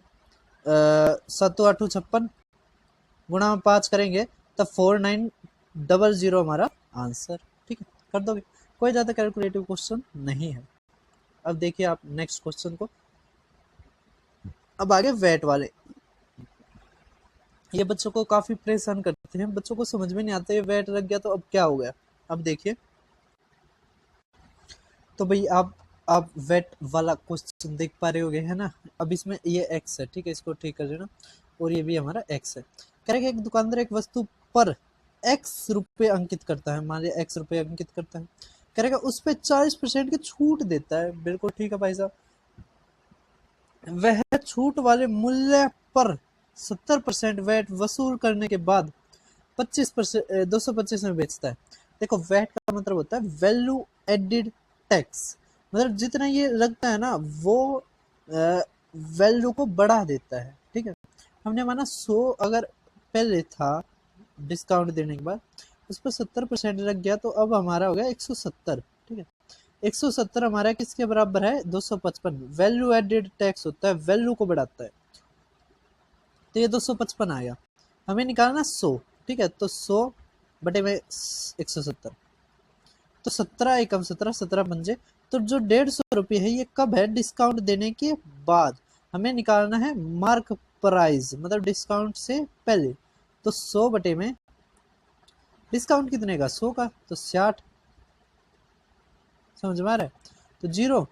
7 8 56 गुणा में 5 करेंगे तब 4900 हमारा आंसर। ठीक है, कर दोगे, कोई ज्यादा कैलकुलेटिव क्वेश्चन नहीं है। अब देखिए आप नेक्स्ट क्वेश्चन को। अब आगे वेट वाले, ये बच्चों को काफी परेशान करते हैं, बच्चों को समझ में नहीं आता ये वेट लग गया तो अब क्या हो गया। अब देखिए तो भाई आप वेट वाला क्वेश्चन देख पा रहे होगे है ना। अब इसमें ये एक्स है, ठीक है, इसको ठीक कर देना, और ये भी हमारा एक्स है। कह रहे एक दुकानदार एक वस्तु पर एक्स रुपए अंकित करता है, मान लिया एक्स रुपए अंकित करता है, कह रहे उस पर 40% की छूट देता है। बिल्कुल ठीक है भाई साहब, वह छूट वाले मूल्य पर 70% वैट वसूल करने के बाद 25% 225 में बेचता है। देखो वैट का मतलब होता है वैल्यू एडिड टैक्स, मतलब जितना ये लगता है ना वो वैल्यू को बढ़ा देता है। ठीक है, हमने माना 100 अगर पहले था डिस्काउंट देने के बाद, उस पर 70% लग गया तो अब हमारा हो गया 170। ठीक है, 170 हमारा किसके बराबर है, 255। वैल्यू एडेड टैक्स होता है वैल्यू को बढ़ाता है, तो ये 255 आया। हमें निकालना 100। ठीक है, तो 100 बटे में 170, तो 17 एकम 17, 17 पंजे, तो जो 150 रुपये है ये कब है, डिस्काउंट देने के बाद। हमें निकालना है मार्क प्राइस, मतलब डिस्काउंट से पहले। तो 100 बटे में डिस्काउंट कितने का, 100 का, तो 60। समझ में आ रहा है, तो 0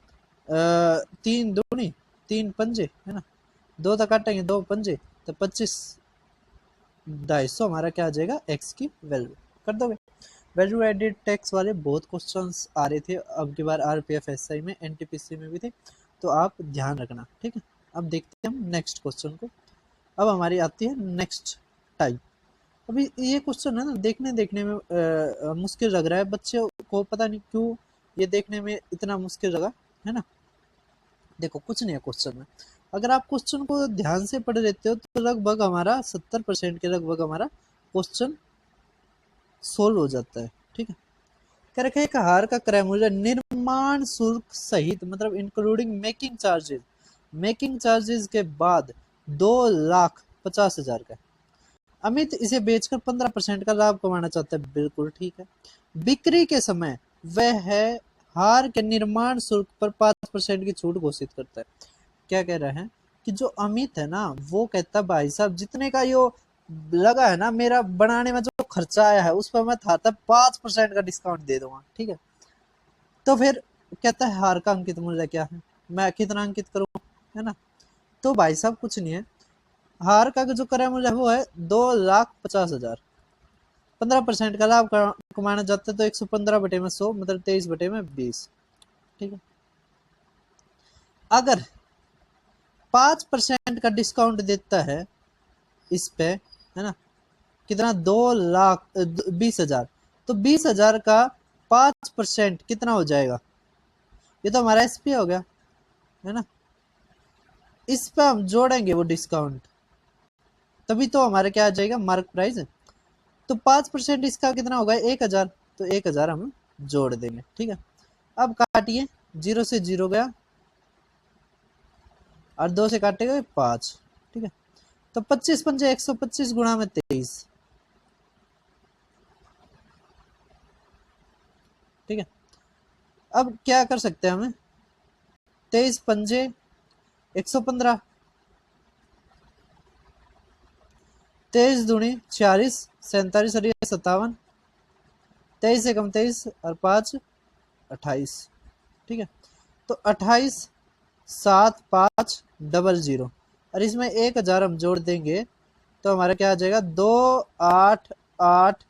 3 दूनी 3 पंजे है ना, 2 तक काटेंगे 2 पंजे, तो 25 250 हमारा क्या आ जाएगा, एक्स की वैल्यू। कर दोगे, वैल्यू एडेड टैक्स वाले बहुत क्वेश्चंस आ रहे थे अब की बार आरपीएफ एसआई में, एनटीपीसी में भी थे, तो आप ध्यान रखना। ठीक है, अब देखते हैं हम नेक्स्ट क्वेश्चन को। अब हमारी आती है नेक्स्ट टाइप। अभी ये क्वेश्चन है ना देखने में मुश्किल लग रहा है बच्चों को, पता नहीं क्यों ये देखने में इतना मुश्किल लगा है ना। देखो कुछ नहीं है क्वेश्चन में, अगर आप क्वेश्चन को ध्यान से पढ़ लेते हो तो लगभग हमारा 70% के लगभग हमारा क्वेश्चन सोल्व हो जाता है। ठीक है, कह रखे एक हार का क्रय मूल्य निर्माण शुल्क सहित, मतलब इंक्लूडिंग मेकिंग चार्जेस के बाद 2,50,000 का। अमित इसे बेचकर 15% का लाभ कमाना चाहता है। बिल्कुल ठीक है, बिक्री के समय वह हार के निर्माण शुल्क पर 5% की छूट घोषित करता है। क्या कह रहे हैं कि जो अमित है ना वो कहता है भाई साहब जितने का यो लगा है ना मेरा बनाने में जो खर्चा आया है उस पर मैं था 5% का डिस्काउंट दे दूंगा। ठीक है, तो फिर कहता है हार का अंकित मूल्य क्या है, मैं कितना अंकित करूँ, है ना। तो भाई साहब कुछ नहीं है, हार का जो क्रय मूल्य वो है 2,50,000, 15% का लाभ कमाना चाहते तो 115 बटे में 100, मतलब 23 बटे में 20। ठीक है, अगर 5% का डिस्काउंट देता है इस पे, है ना, कितना, 2,20,000, तो 20,000 का 5% कितना हो जाएगा, ये तो हमारा एसपी हो गया, है ना। इस पे हम जोड़ेंगे वो डिस्काउंट, तभी तो हमारे क्या आ जाएगा, मार्क प्राइस। तो 5% इसका कितना होगा, 1,000, तो 1,000 हम जोड़ देंगे। ठीक है, अब काटिए, 0 से 0 गया और 2 से काटेगा 5। ठीक है, तो 25 पंजे 125 गुणा में 23। ठीक है, अब क्या कर सकते हैं हमें, 23 पंजे 115, 23 दूनी 46, 47 और 57, 23 से कम 23 और 5 28। ठीक है, तो 28 7 5 00, और इसमें 1,000 हम जोड़ देंगे तो हमारा क्या आ जाएगा, 2,8,8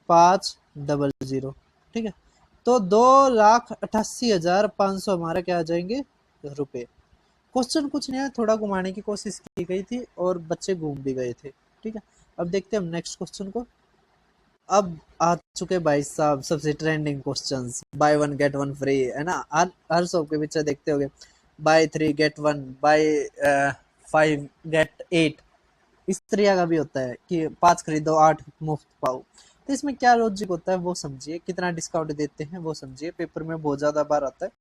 500, ठीक है। तो 2,88,500 हमारा क्या आ जाएंगे रुपए। क्वेश्चन कुछ नहीं है, थोड़ा घुमाने की कोशिश की गई थी और बच्चे घूम भी गए थे, ठीक है। अब देखते हैं हम नेक्स्ट क्वेश्चन को। अब आ चुके भाई साहब सबसे trending questions, by one get one free, है ना। हर शॉप के पीछे देखते होगे बाय 3 गेट 1, बाय 5 गेट 8। इस तरह का भी होता है कि 5 खरीदो 8 मुफ्त पाओ। तो इसमें क्या लॉजिक होता है वो समझिए, कितना डिस्काउंट देते हैं वो समझिए। पेपर में बहुत ज्यादा बार आता है।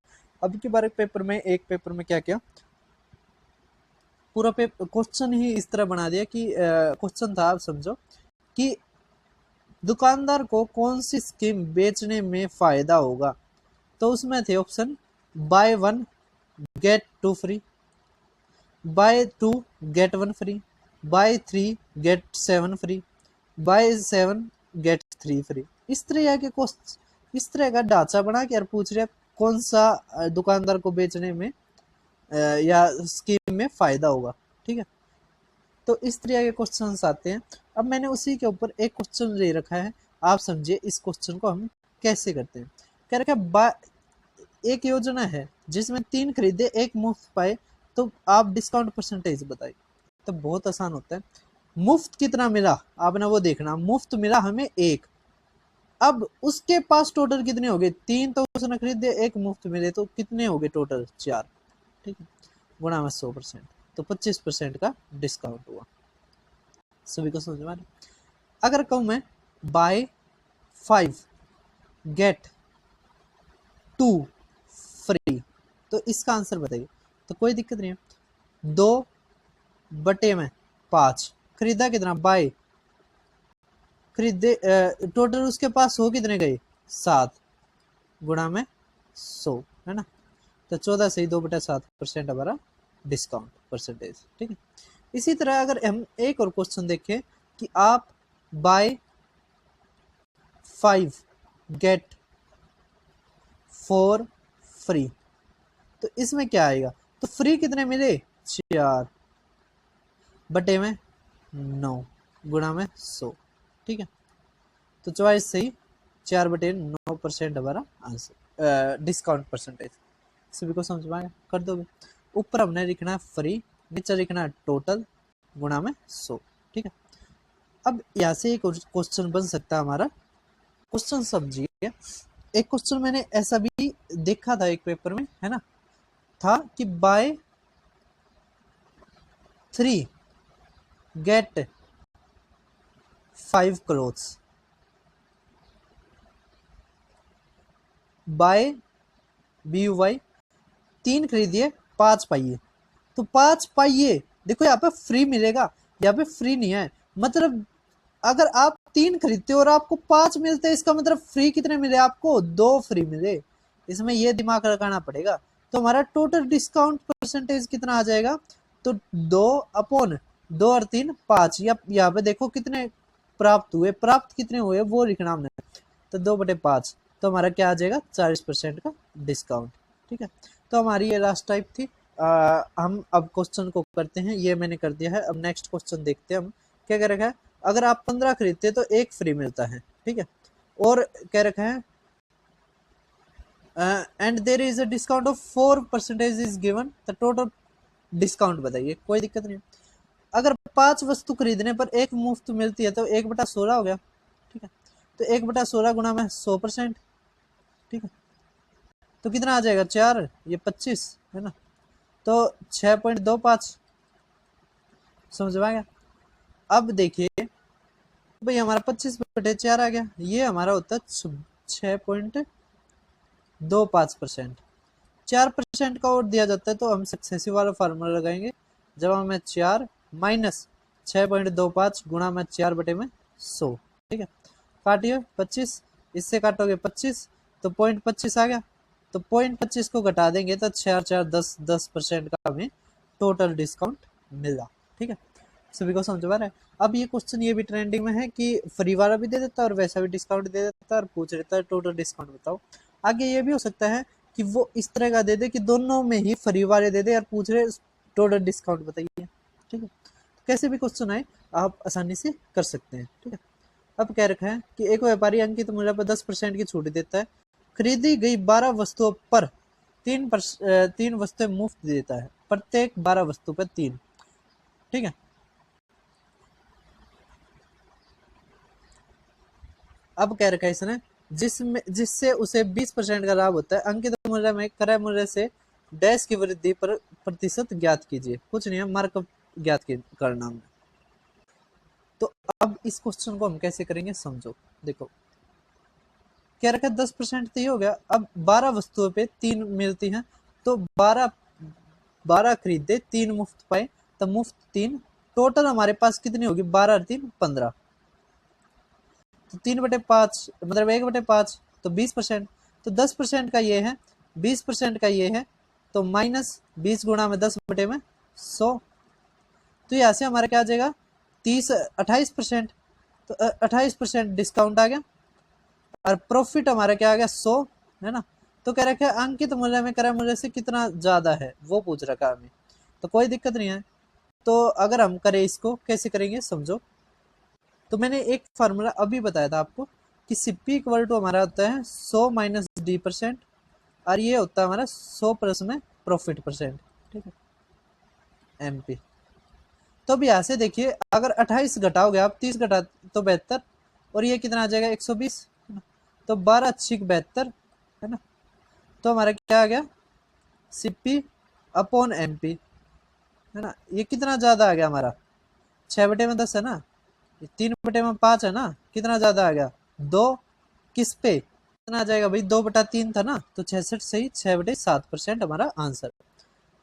अब की बार पेपर में, एक पेपर में क्या किया, पूरा पेपर क्वेश्चन ही इस तरह बना दिया कि क्वेश्चन था, आप समझो कि दुकानदार को कौन सी स्कीम बेचने में फायदा होगा। तो उसमें थे option buy 1 get 2 free, buy 2 get 1 free, buy 3 get 7 free, buy 7 get 3 free. इस तरह के क्वेश्चन, इस तरह का ढांचा बना के यार पूछ रहे कौन सा दुकानदार को बेचने में या स्कीम में फायदा होगा, ठीक है। तो इस तरह के क्वेश्चंस आते हैं। अब मैंने उसी के ऊपर एक क्वेश्चन ले रखा है, आप समझिए इस क्वेश्चन को हम कैसे करते हैं। कह रखा है एक योजना है जिसमें 3 खरीदे 1 मुफ्त पाए, तो आप डिस्काउंट परसेंटेज बताइए। तो बहुत आसान होता है। मुफ्त कितना मिला आपने वो देखना, मुफ्त मिला हमें 1। अब उसके पास टोटल कितने हो गए, 3 तो उसने खरीदे, 1 मुफ्त मिले, तो कितने हो गए टोटल 4, ठीक है। गुणा में 100%, तो 25% का डिस्काउंट हुआ। सभी को समझ में आ रहा है। अगर कहूं मैं बाय 5 गेट 2 फ्री, तो इसका आंसर बताइए। तो कोई दिक्कत नहीं है। 2/5 खरीदा कितना, बाय खरीदे टोटल उसके पास हो कितने गए 7, गुणा में 100, है ना। तो 14 से ही 2/7% हमारा डिस्काउंट परसेंटेज, ठीक है। इसी तरह अगर हम एक और क्वेश्चन देखें कि आप बाय 5 गेट 4 फ्री, तो इसमें क्या आएगा। तो फ्री कितने मिले 4 बटे में 9 गुणा में 100, ठीक है। तो चॉइस सही 4/9% हमारा आंसर डिस्काउंट परसेंटेज। सभी को समझ में आया, कर दोगे। ऊपर हमने लिखना है फ्री, नीचे लिखना है टोटल, गुणा में 100, ठीक है। अब यहाँ से एक क्वेश्चन बन सकता है हमारा। क्वेश्चन समझिए, एक क्वेश्चन मैंने ऐसा भी देखा था एक पेपर में, है ना, था कि buy 3 get 5 clothes, buy BUY 3 खरीदिए 5 पाइए। तो 5 पाइए देखो यहाँ पे फ्री मिलेगा, यहाँ पे फ्री नहीं है। मतलब अगर आप 3 खरीदते हो और आपको 5 मिलते हैं, इसका मतलब फ्री कितने मिले आपको, 2 फ्री मिले। इसमें ये दिमाग लगाना पड़ेगा। तो हमारा टोटल डिस्काउंट परसेंटेज कितना आ जाएगा, तो 2/2 और 3 5। या यहाँ पे देखो कितने प्राप्त हुए, प्राप्त कितने हुए वो लिखना हमने। तो 2/5, तो हमारा क्या आ जाएगा 40% का डिस्काउंट, ठीक है। तो हमारी ये लास्ट टाइप थी। हम अब क्वेश्चन को करते हैं, ये मैंने कर दिया है। अब नेक्स्ट क्वेश्चन देखते हैं हम क्या कह रखा है। अगर आप 15 खरीदते हैं तो 1 फ्री मिलता है, ठीक है। और कह रखा है and there is a discount of 4% is given, the total discount बताइए। कोई दिक्कत नहीं। अगर 5 वस्तु खरीदने पर 1 मुफ्त मिलती है तो 1/16 हो गया, ठीक है। तो 1/16 गुणा में 100%, ठीक है। तो कितना आ जाएगा 4, ये 25, है ना। तो 6.25, समझ में आ गया। अब देखिए भाई हमारा 25/4 आ गया, ये हमारा होता है 6.25%। 4% का और दिया जाता है तो हम सक्सेसिव वाला फार्मूला लगाएंगे। जब हमें 4 माइनस 6.25 गुणा में 4/100, ठीक है। काटिए 25, इससे काटोगे 25, तो 0.25 आ गया। तो 0.25 को घटा देंगे तो 4 4 10 का हमें टोटल डिस्काउंट मिला, ठीक है। सभी को समझ में आ रहा है। अब ये क्वेश्चन ये भी ट्रेंडिंग में है कि फ्री वाला भी दे देता है और वैसा भी डिस्काउंट दे देता है और पूछ लेता है टोटल डिस्काउंट बताओ। आगे ये भी हो सकता है कि वो इस तरह का दे दे कि दोनों में ही फ्री वाले दे दे और पूछ रहे टोटल डिस्काउंट बताइए, ठीक है। कैसे भी क्वेश्चन आए आप आसानी से कर सकते हैं, ठीक है। अब कह रखा है कि एक व्यापारी अंकित मूल्य पर 10% की छूट देता है, खरीदी गई 12 वस्तुओं पर 3 वस्तुएं मुफ्त देता है, प्रत्येक 12 वस्तु पर 3। ठीक है। अब कह रखा है इसने जिससे उसे 20% का लाभ होता है, अंकित मूल्य में क्रय मूल्य से डैश की वृद्धि पर प्रतिशत ज्ञात कीजिए। कुछ नहीं है, मार्कअप ज्ञात करना हमने। तो अब इस क्वेश्चन को हम कैसे करेंगे समझो। देखो क्या रखा है, 10% तो ये हो गया। अब 12 वस्तुओं पे 3 मिलती हैं, तो 12 खरीदे 3 मुफ्त पाए, तो मुफ्त 3। टोटल हमारे पास कितनी होगी, 12 और 3 15, तो 3/5 मतलब 1/5, तो 20%। तो 10% का ये है, 20% का ये है, तो माइनस 20 गुणा में 10/100। तो यहाँ से हमारा क्या आ जाएगा, 28%। तो 28% डिस्काउंट आ गया, और प्रॉफिट हमारा क्या आ गया, 100, है ना। तो कह रखा है अंकित मूल्य में क्रय मूल्य से कितना ज्यादा है वो पूछ रखा है हमें, तो कोई दिक्कत नहीं है। तो अगर हम करें इसको कैसे करेंगे समझो। तो मैंने एक फार्मूला अभी बताया था आपको कि सीपी इक्वल टू हमारा होता है 100 माइनस D%, और ये होता है हमारा 100 प्लस में प्रॉफिट परसेंट। ठीक है, MP। तो अब यहाँ से देखिए, अगर 28 घटाओगे आप, 30 घटा तो 72, और ये कितना आ जाएगा 120, है ना। तो 12 छिक 72, है ना। तो हमारा क्या आ गया, सीपी अपॉन MP, है ना। ये कितना ज्यादा आ गया हमारा, 6/10 है ना, 3/5 है ना, कितना ज्यादा आ गया 2। किस पे कितना आ जाएगा भाई, 2/3 था ना, तो 66 सही 6/7% हमारा आंसर।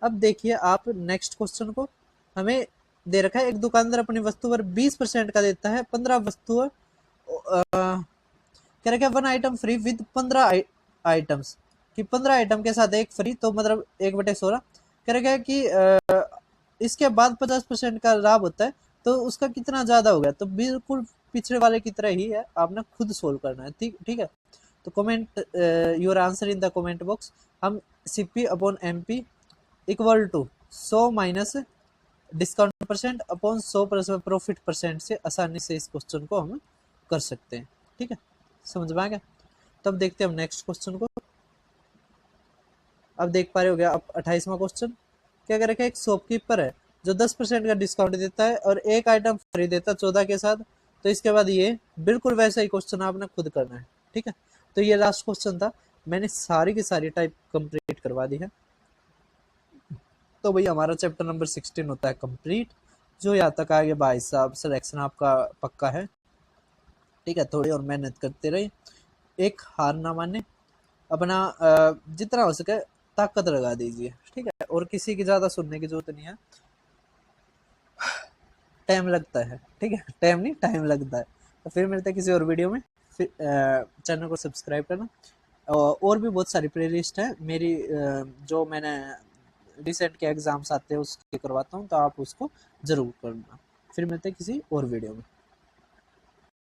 अब देखिए आप नेक्स्ट क्वेश्चन को, हमें दे रखा है एक दुकानदार अपनी वस्तु पर 20% का देता है, 15 वस्तुएं कह रखा है 1 आइटम फ्री विद 15 आइटम्स, कि 15 आइटम के साथ एक फ्री, तो मतलब 1/16। कह रखा है कि इसके बाद 50% का लाभ होता है, तो उसका कितना ज्यादा हो गया। तो बिल्कुल पिछले वाले की तरह ही है, आपने खुद सोल्व करना है। ठीक ठीक है। तो comment your answer in the comment box. हम CP upon MP equal to 100 minus discount percent upon 100 plus profit percent से आसानी से इस क्वेश्चन को हम कर सकते हैं। ठीक है, समझ में आ गया। तब देखते हैं हम नेक्स्ट क्वेश्चन को। अब देख पा रहे हो गया, अब 28वां क्वेश्चन क्या कर रखा है, एक शॉपकीपर है जो 10% का डिस्काउंट देता है और एक आइटम फ्री देता है 14 के साथ। तो इसके बाद ये बिल्कुल वैसा ही क्वेश्चन आपने खुद करना है। ठीक है, तो ये लास्ट क्वेश्चन था, मैंने सारी की सारी टाइप कंप्लीट करवा दी है। तो भाई हमारा चैप्टर नंबर 16 होता है कंप्लीट। जो यहाँ तक आ गया भाई साहब, सिलेक्शन आपका पक्का है। ठीक है, थोड़ी और मेहनत करते रहे, एक हार ना माने, अपना जितना हो सके ताकत लगा दीजिए। ठीक है, और किसी की ज्यादा सुनने की जरूरत नहीं है, टाइम लगता है। ठीक है, टाइम नहीं टाइम लगता है। तो फिर मिलते हैं किसी और वीडियो में। फिर चैनल को सब्सक्राइब करना। और भी बहुत सारी प्ले लिस्ट है मेरी, जो मैंने रिसेंट के एग्जाम्स आते हैं उसके करवाता हूँ, तो आप उसको जरूर करना। फिर मिलते हैं किसी और वीडियो में।